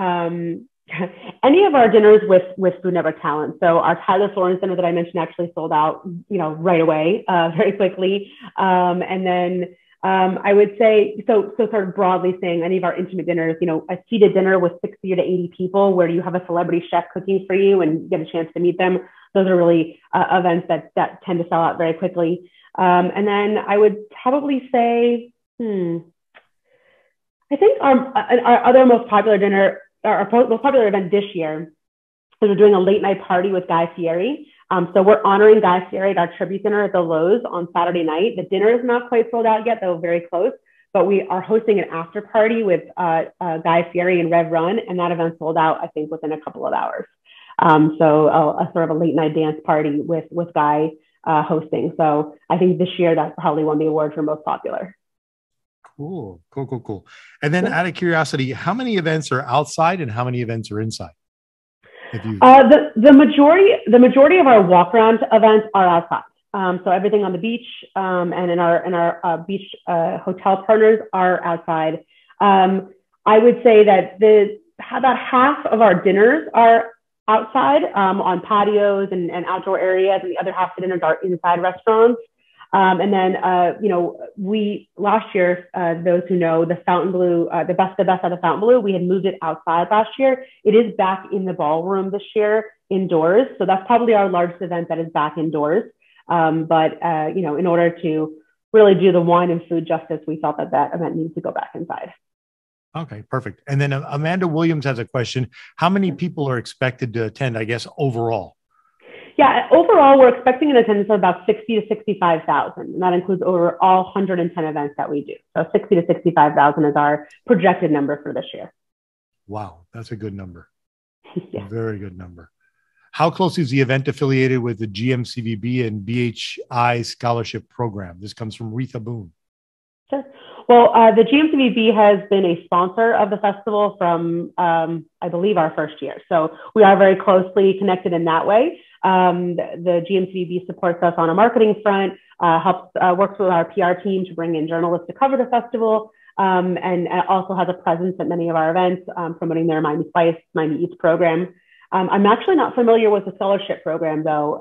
any of our dinners with Food Network talent. So our Tyler Florence dinner that I mentioned actually sold out, right away, very quickly. And then I would say, so sort of broadly saying any of our intimate dinners, a seated dinner with 60 to 80 people where you have a celebrity chef cooking for you and get a chance to meet them. Those are really events that tend to sell out very quickly. And then I would probably say, I think our other most popular dinner, our most popular event this year is we're doing a late night party with Guy Fieri. So we're honoring Guy Fieri at our tribute dinner at the Lowe's on Saturday night. The dinner is not quite sold out yet, though very close. But we are hosting an after party with Guy Fieri and Rev Run, and that event sold out, I think, within a couple of hours. So a sort of a late night dance party with Guy hosting. So I think this year that probably won the award for most popular. Cool. And then out of curiosity, how many events are outside and how many events are inside? The majority of our walk around events are outside. So everything on the beach and in our beach hotel partners are outside. I would say that about half of our dinners are outside on patios and outdoor areas, and the other half of the dinners are inside restaurants. And then, we last year, those who know the Fontainebleau, the best of the Fontainebleau, we had moved it outside last year. It is back in the ballroom this year, indoors. So that's probably our largest event that is back indoors. But in order to really do the wine and food justice, we felt that event needs to go back inside. Okay, perfect. And then Amanda Williams has a question. How many people are expected to attend, I guess, overall? Yeah, overall, we're expecting an attendance of about 60 to 65,000. And that includes over all 110 events that we do. So 60 to 65,000 is our projected number for this year. Wow, that's a good number. Yeah. Very good number. How close is the event affiliated with the GMCVB and BHI scholarship program? This comes from Retha Boone. Sure. Well, the GMCVB has been a sponsor of the festival from, I believe, our first year. So we are very closely connected in that way. The GMCVB supports us on a marketing front, works with our PR team to bring in journalists to cover the festival, and also has a presence at many of our events, promoting their Miami Spice, Miami Eats program. I'm actually not familiar with the scholarship program, though.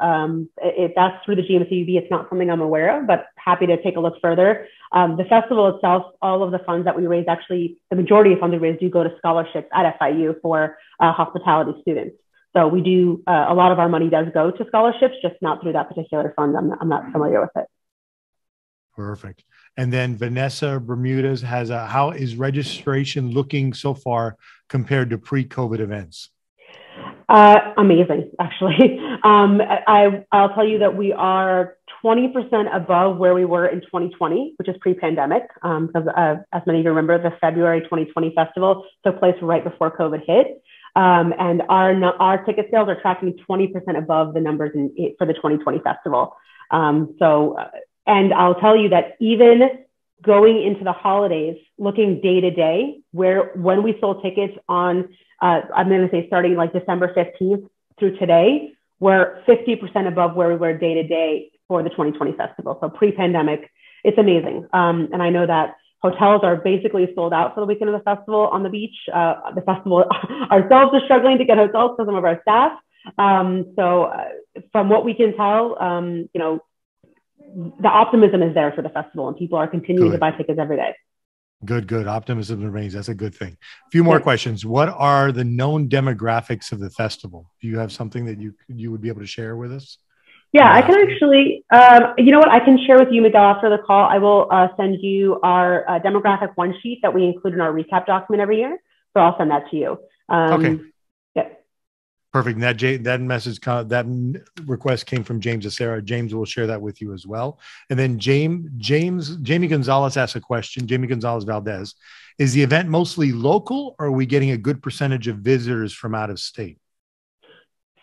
If that's through the GMCVB, it's not something I'm aware of, but happy to take a look further. The festival itself, all of the funds that we raise, actually, the majority of funds we raise do go to scholarships at FIU for hospitality students. So we do, a lot of our money does go to scholarships, just not through that particular fund. I'm not familiar with it. Perfect. And then Vanessa Bermudez has how is registration looking so far compared to pre-COVID events? Amazing, actually. I'll tell you that we are 20% above where we were in 2020, which is pre-pandemic. Because as many of you remember, the February 2020 festival took place right before COVID hit. And our ticket sales are tracking 20% above the numbers for the 2020 festival. And I'll tell you that even going into the holidays, looking day to day, when we sold tickets on, I'm going to say starting like December 15th through today, we're 50% above where we were day to day for the 2020 festival. So pre-pandemic, it's amazing. And I know that hotels are basically sold out for the weekend of the festival on the beach. The festival ourselves are struggling to get hotels for some of our staff. So from what we can tell, the optimism is there for the festival, and people are continuing to buy tickets every day. Good. Optimism remains. That's a good thing. A few more questions. What are the known demographics of the festival? Do you have something that you would be able to share with us? Yeah, I can actually, you know what? I can share with you, Miguel, after the call. I will send you our demographic one sheet that we include in our recap document every year. So I'll send that to you. Okay. Yeah. Perfect. That request came from James Acera. James will share that with you as well. And then Jamie Gonzalez asked a question. Jamie Gonzalez Valdez, is the event mostly local, or are we getting a good percentage of visitors from out of state?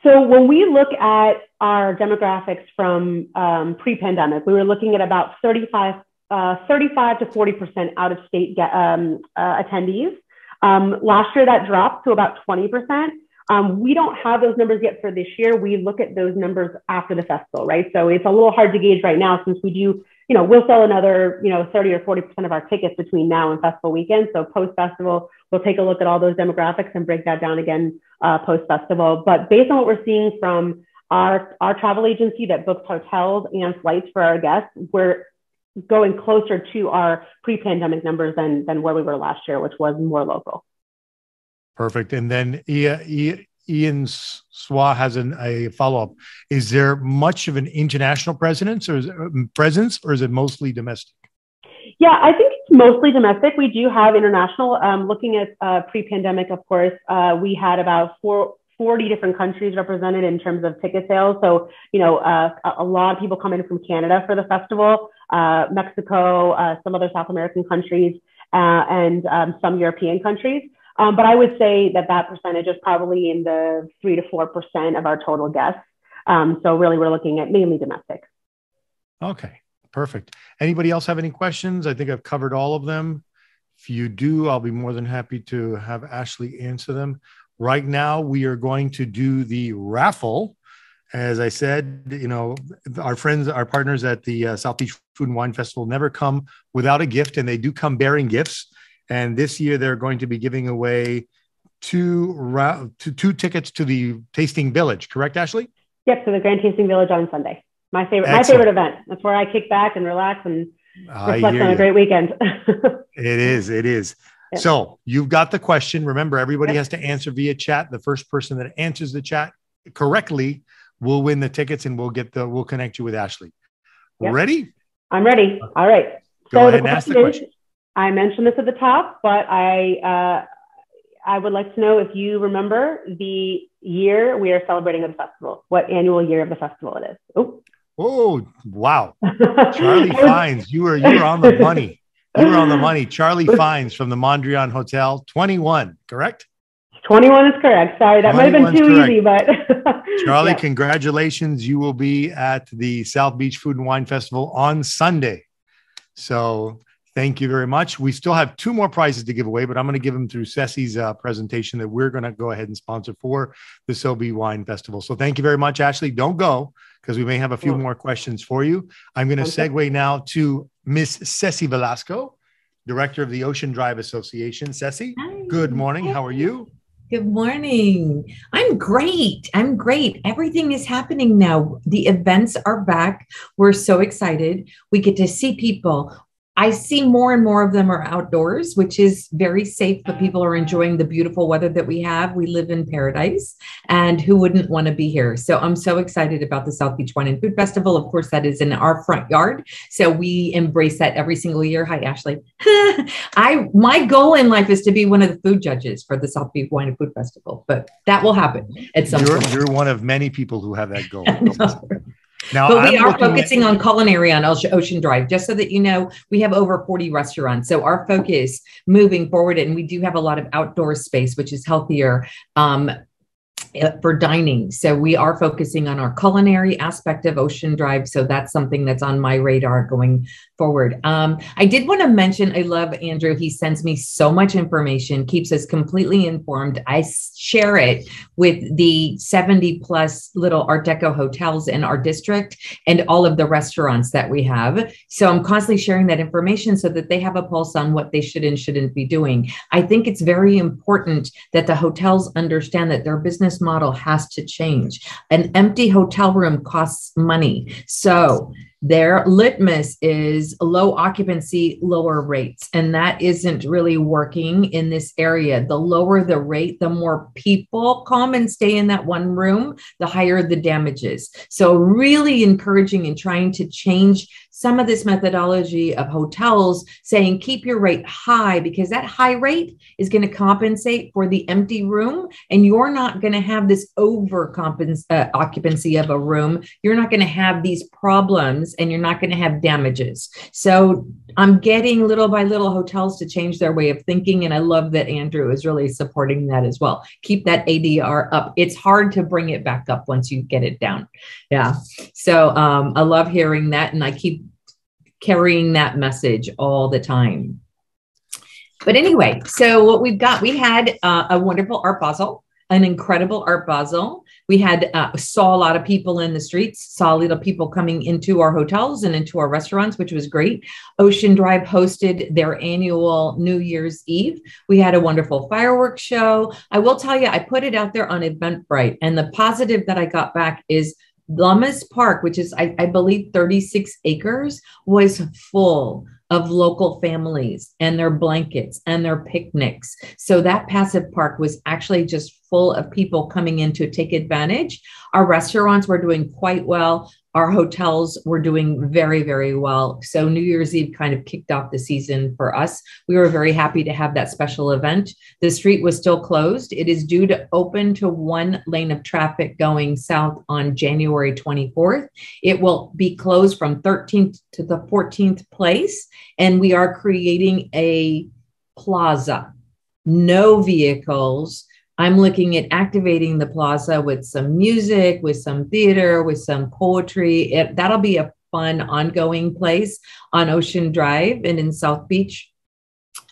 So when we look at our demographics from pre-pandemic, we were looking at about 35 to 40% out of state attendees. Last year that dropped to about 20%. We don't have those numbers yet for this year. We look at those numbers after the festival, right? So it's a little hard to gauge right now since we do, we'll sell another, 30 or 40% of our tickets between now and festival weekend. So post-festival, we'll take a look at all those demographics and break that down again post-festival. But based on what we're seeing from our travel agency that books hotels and flights for our guests, we're going closer to our pre-pandemic numbers than where we were last year, which was more local. Perfect. And then Ian Swa has a follow-up. Is there much of an international presence, or is it mostly domestic? Yeah, I think it's mostly domestic. We do have international. Looking at pre-pandemic, of course, we had about 40 different countries represented in terms of ticket sales. So, a lot of people come in from Canada for the festival, Mexico, some other South American countries, and some European countries. But I would say that percentage is probably in the 3 to 4% of our total guests. So really, we're looking at mainly domestic. Okay, perfect. Anybody else have any questions? I think I've covered all of them. If you do, I'll be more than happy to have Ashley answer them. Right now, we are going to do the raffle. As I said, our friends, our partners at the South Beach Food and Wine Festival never come without a gift, and they do come bearing gifts. And this year, they're going to be giving away two tickets to the Tasting Village. Correct, Ashley? Yep, to the Grand Tasting Village on Sunday. My favorite event. That's where I kick back and relax and reflect on a great weekend. It is. Yep. So you've got the question. Remember, everybody has to answer via chat. The first person that answers the chat correctly will win the tickets, and we'll connect you with Ashley. Yep. Ready? I'm ready. All right. Go ahead and ask the question. I mentioned this at the top, but I would like to know if you remember the year we are celebrating at the festival, what annual year of the festival it is. Oh, wow. Charlie Fines, you were on the money. You were on the money. Charlie Fines from the Mondrian Hotel, 21, correct? 21 is correct. Sorry, that might have been too easy, but. Charlie, congratulations. You will be at the South Beach Food and Wine Festival on Sunday. So thank you very much. We still have 2 more prizes to give away, but I'm going to give them through Ceci's presentation that we're going to go ahead and sponsor for the SoBe Wine Festival. So thank you very much, Ashley. Don't go, because we may have a few more questions for you. I'm going to segue now to Miss Ceci Velasco, Director of the Ocean Drive Association. Ceci, hi. Good morning. How are you? Good morning. I'm great. Everything is happening now. The events are back. We're so excited. We get to see people. I see more and more of them are outdoors, which is very safe, but people are enjoying the beautiful weather that we have. We live in paradise, and who wouldn't want to be here? So I'm so excited about the South Beach Wine and Food Festival. Of course, that is in our front yard. So we embrace that every single year. Hi, Ashley. My goal in life is to be one of the food judges for the South Beach Wine and Food Festival, but that will happen at some point. You're one of many people who have that goal. Now, but we are focusing on culinary on Ocean Drive, just so that you know, we have over 40 restaurants. So our focus moving forward, and we do have a lot of outdoor space, which is healthier for dining. So we are focusing on our culinary aspect of Ocean Drive. So that's something that's on my radar going forward. I did want to mention, I love Andrew. He sends me so much information, keeps us completely informed. I share it with the 70 plus little Art Deco hotels in our district and all of the restaurants that we have. So I'm constantly sharing that information so that they have a pulse on what they should and shouldn't be doing. I think it's very important that the hotels understand that their business model has to change. An empty hotel room costs money. So their litmus is low occupancy, lower rates. And that isn't really working in this area. The lower the rate, the more people come and stay in that one room, the higher the damages. So really encouraging and trying to change some of this methodology of hotels saying, keep your rate high, because that high rate is going to compensate for the empty room. And you're not going to have this occupancy of a room. You're not going to have these problems, and you're not going to have damages. So I'm getting little by little hotels to change their way of thinking. And I love that Andrew is really supporting that as well. Keep that ADR up. It's hard to bring it back up once you get it down. Yeah. So I love hearing that. And I keep carrying that message all the time. But anyway, so what we've got, we had a wonderful art basel, an incredible art basel. We had saw a lot of people in the streets, saw little people coming into our hotels and into our restaurants, which was great. Ocean Drive hosted their annual New Year's Eve. We had a wonderful fireworks show. I will tell you, I put it out there on Eventbrite, and the positive that I got back is Lummis Park, which is, I believe, 36 acres, was full of local families and their blankets and their picnics. So that passive park was actually just full of people coming in to take advantage. Our restaurants were doing quite well. Our hotels were doing very, very well. So New Year's Eve kind of kicked off the season for us. We were very happy to have that special event. The street was still closed. It is due to open to one lane of traffic going south on January 24th. It will be closed from 13th to the 14th place. And we are creating a plaza. No vehicles. I'm looking at activating the plaza with some music, with some theater, with some poetry. That'll be a fun ongoing place on Ocean Drive and in South Beach.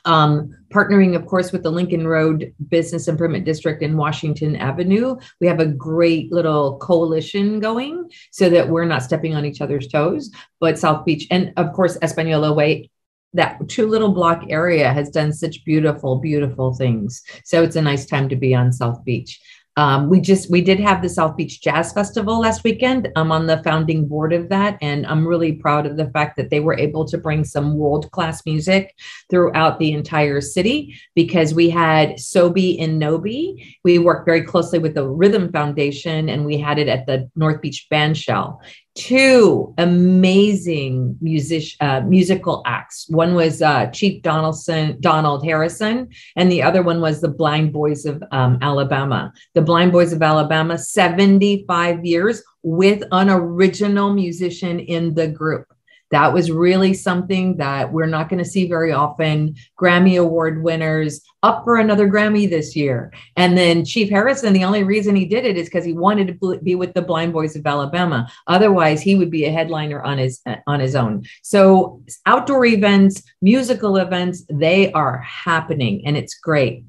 Partnering, of course, with the Lincoln Road Business Improvement District in Washington Avenue. We have a great little coalition going so that we're not stepping on each other's toes, but South Beach and, of course, Española Way. That 2 little block area has done such beautiful, beautiful things. So it's a nice time to be on South Beach. We did have the South Beach Jazz Festival last weekend. I'm on the founding board of that, and I'm really proud of the fact that they were able to bring some world-class music throughout the entire city because we had SoBe and NoBe. We worked very closely with the Rhythm Foundation, and we had it at the North Beach Band Shell. 2 amazing musical acts. One was Chief Donald Harrison, and the other one was the Blind Boys of Alabama. The Blind Boys of Alabama, 75 years with an original musician in the group. That was really something that we're not going to see very often. Grammy Award winners up for another Grammy this year. And then Chief Harrison, the only reason he did it is because he wanted to be with the Blind Boys of Alabama. Otherwise, he would be a headliner on his own. So outdoor events, musical events, they are happening and it's great.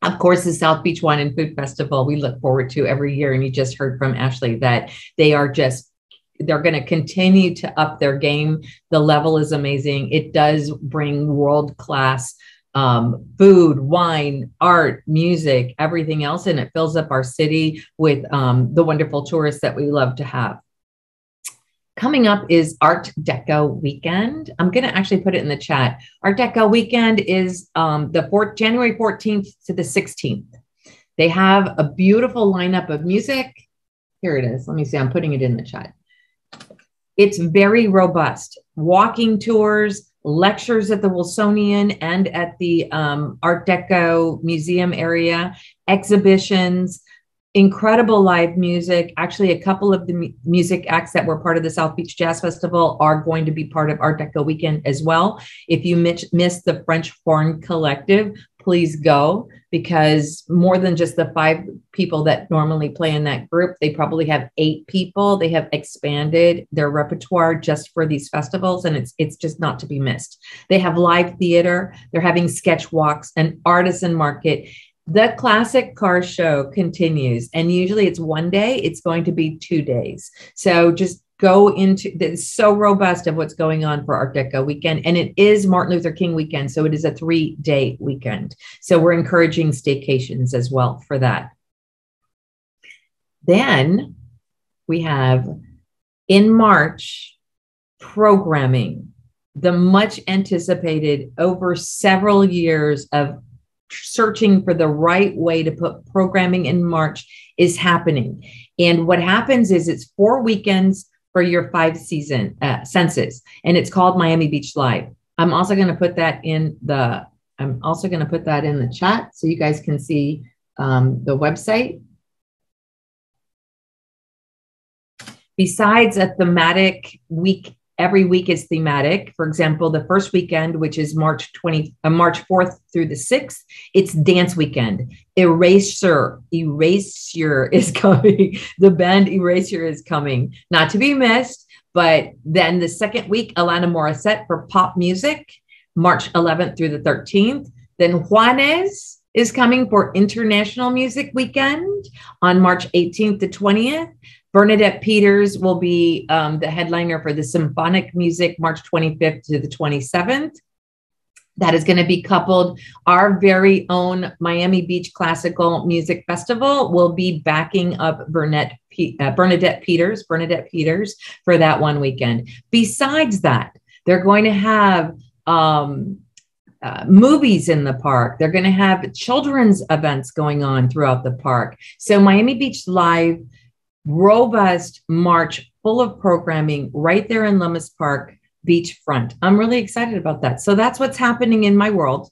Of course, the South Beach Wine and Food Festival, we look forward to every year. And you just heard from Ashley that they're going to continue to up their game. The level is amazing. It does bring world-class food, wine, art, music, everything else. And it fills up our city with the wonderful tourists that we love to have. Coming up is Art Deco Weekend. I'm going to actually put it in the chat. Art Deco Weekend is January 14th to the 16th. They have a beautiful lineup of music. Here it is. Let me see. I'm putting it in the chat. It's very robust. Walking tours, lectures at the Wilsonian and at the Art Deco Museum area, exhibitions, incredible live music. Actually, a couple of the music acts that were part of the South Beach Jazz Festival are going to be part of Art Deco Weekend as well. If you missed the French Horn Collective, please go, because more than just the 5 people that normally play in that group, they probably have 8 people. They have expanded their repertoire just for these festivals, and it's just not to be missed. They have live theater. They're having sketch walks, an artisan market. The classic car show continues, and usually it's one day. It's going to be 2 days. So just go into it's so robust of what's going on for Art Deco Weekend. And it is Martin Luther King weekend. So it is a 3-day weekend. So we're encouraging staycations as well for that. Then we have in March programming, the much anticipated over several years of searching for the right way to put programming in March is happening. And what happens is it's 4 weekends for your 5-season census, and it's called Miami Beach Live. I'm also going to put that in the chat so you guys can see the website. Besides a thematic week, every week is thematic. For example, the first weekend, which is March 4th through the 6th, it's dance weekend. Erasure is coming. The band Erasure is coming, not to be missed. But then the second week, Alanis Morissette for pop music, March 11th through the 13th. Then Juanes is coming for International Music Weekend on March 18th to 20th. Bernadette Peters will be the headliner for the Symphonic Music, March 25th to the 27th. That is going to be coupled. Our very own Miami Beach Classical Music Festival will be backing up Bernadette Peters for that one weekend. Besides that, they're going to have movies in the park. They're going to have children's events going on throughout the park. So Miami Beach Live, robust March full of programming right there in Lummis Park beachfront. I'm really excited about that. So that's what's happening in my world.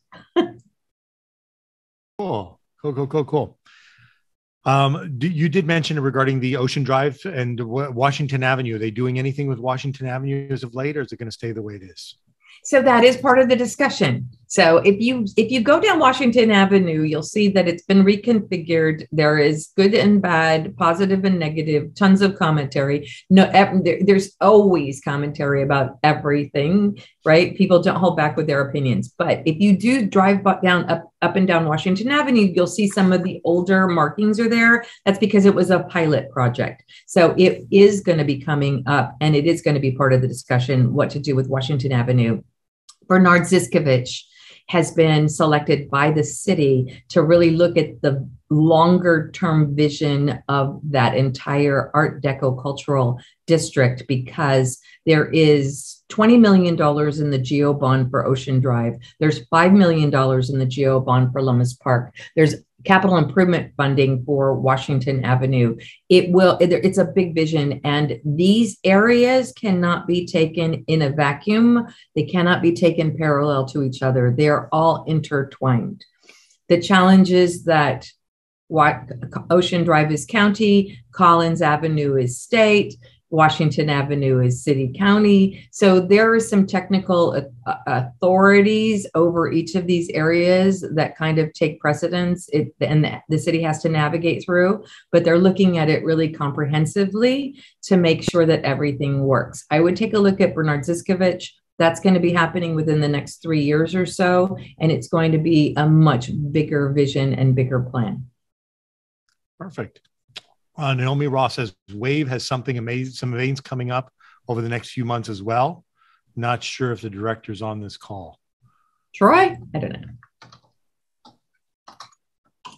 Cool. You did mention regarding the Ocean Drive and Washington Avenue. Are they doing anything with Washington Avenue as of late, or is it going to stay the way it is? So that is part of the discussion. So if you go down Washington Avenue, you'll see that it's been reconfigured. There is good and bad, positive and negative, tons of commentary. No, there's always commentary about everything, right? People don't hold back with their opinions. But if you do drive down up and down Washington Avenue, you'll see some of the older markings are there. That's because it was a pilot project. So it is going to be coming up, and it is going to be part of the discussion what to do with Washington Avenue. Bernard Ziskovich has been selected by the city to really look at the longer term vision of that entire Art Deco cultural district, because there is $20 million in the GEO bond for Ocean Drive. There's $5 million in the GEO bond for Lummis Park. There's capital improvement funding for Washington Avenue. It's a big vision, and these areas cannot be taken in a vacuum. They cannot be taken parallel to each other. They are all intertwined. The challenge is that Ocean Drive is county, Collins Avenue is state, Washington Avenue is city county. So there are some technical authorities over each of these areas that kind of take precedence, and the city has to navigate through, but they're looking at it really comprehensively to make sure that everything works. I would take a look at Bernard Ziskovich. That's going to be happening within the next 3 years or so, and it's going to be a much bigger vision and bigger plan. Perfect. Naomi Ross says WAVE has something amazing, some events coming up over the next few months as well. Not sure if the director's on this call. Troy? I don't know.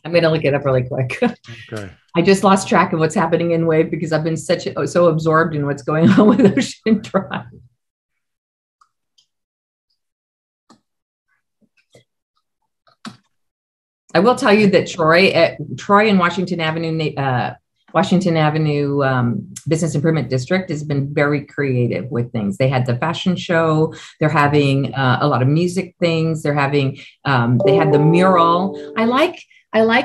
I'm going to look it up really quick. Okay. I just lost track of what's happening in WAVE because I've been so absorbed in what's going on with Ocean Drive. I will tell you that Troy and Washington Avenue Business Improvement District has been very creative with things. They had the fashion show. They're having a lot of music things. They had the mural. I like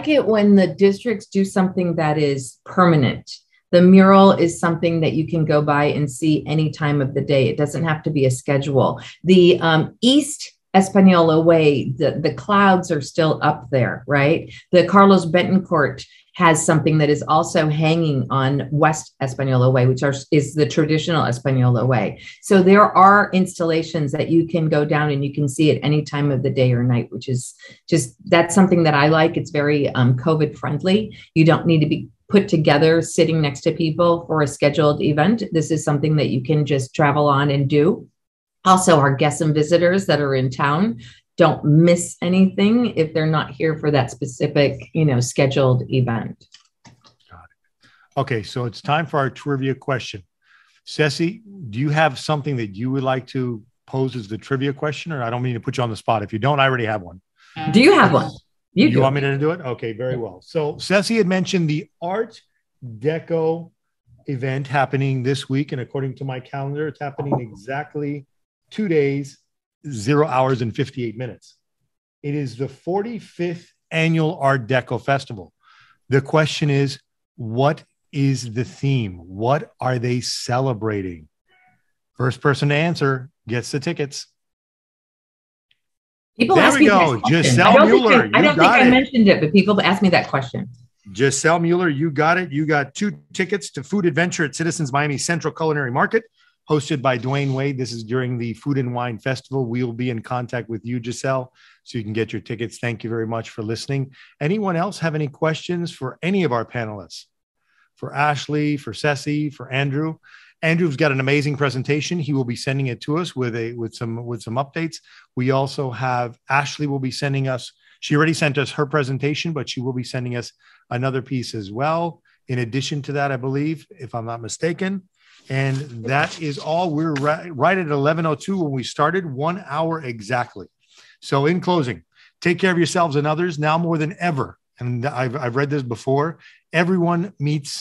it when the districts do something that is permanent. The mural is something that you can go by and see any time of the day. It doesn't have to be a schedule. The East Espanola Way, the clouds are still up there, right? The Carlos Betancourt has something that is also hanging on West Espanola Way, which is the traditional Espanola Way. So there are installations that you can go down and you can see at any time of the day or night, which is that's something that I like. It's very COVID friendly. You don't need to be put together sitting next to people for a scheduled event. This is something that you can just travel on and do. Also, our guests and visitors that are in town don't miss anything if they're not here for that specific, scheduled event. Got it. Okay, so it's time for our trivia question. Ceci, do you have something that you would like to pose as the trivia question? Or I don't mean to put you on the spot. If you don't, I already have one. Do you have one? You want me to do it? Okay, very well. So Ceci had mentioned the Art Deco event happening this week. And according to my calendar, it's happening exactly 2 days, 0 hours and 58 minutes. It is the 45th annual Art Deco Festival. The question is, what is the theme? What are they celebrating? First person to answer gets the tickets. People there ask we me go. that question. Giselle Mueller. I don't think I mentioned it, but people ask me that question. Giselle Mueller, you got it. You got 2 tickets to Food Adventure at Citizens Miami Central Culinary Market, hosted by Dwayne Wade. This is during the Food and Wine Festival. We will be in contact with you, Giselle, so you can get your tickets. Thank you very much for listening. Anyone else have any questions for any of our panelists? For Ashley, for Ceci, for Andrew? Andrew's got an amazing presentation. He will be sending it to us with some updates. We also have Ashley will be sending us. She already sent us her presentation, but she will be sending us another piece as well. In addition to that, I believe, if I'm not mistaken. And that is all. We're right at 11:02 when we started, 1 hour exactly. So in closing, take care of yourselves and others now more than ever. And I've read this before. Everyone you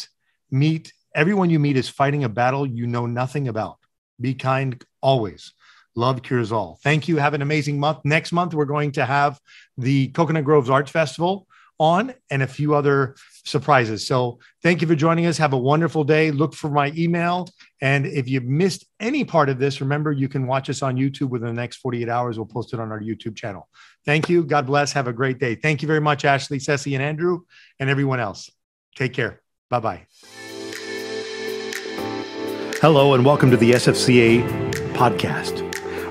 meet is fighting a battle you know nothing about. Be kind always. Love cures all. Thank you. Have an amazing month. Next month, we're going to have the Coconut Groves Arts Festival on and a few other surprises. So thank you for joining us. Have a wonderful day. Look for my email. And if you've missed any part of this, remember, you can watch us on YouTube within the next 48 hours. We'll post it on our YouTube channel. Thank you. God bless. Have a great day. Thank you very much, Ashley, Ceci, and Andrew, and everyone else. Take care. Bye-bye. Hello, and welcome to the SFCA podcast.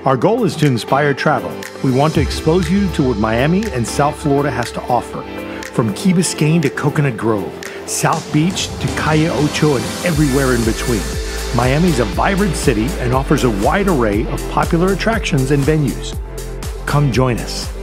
Our goal is to inspire travel. We want to expose you to what Miami and South Florida has to offer. From Key Biscayne to Coconut Grove, South Beach to Calle Ocho, and everywhere in between. Miami is a vibrant city and offers a wide array of popular attractions and venues. Come join us.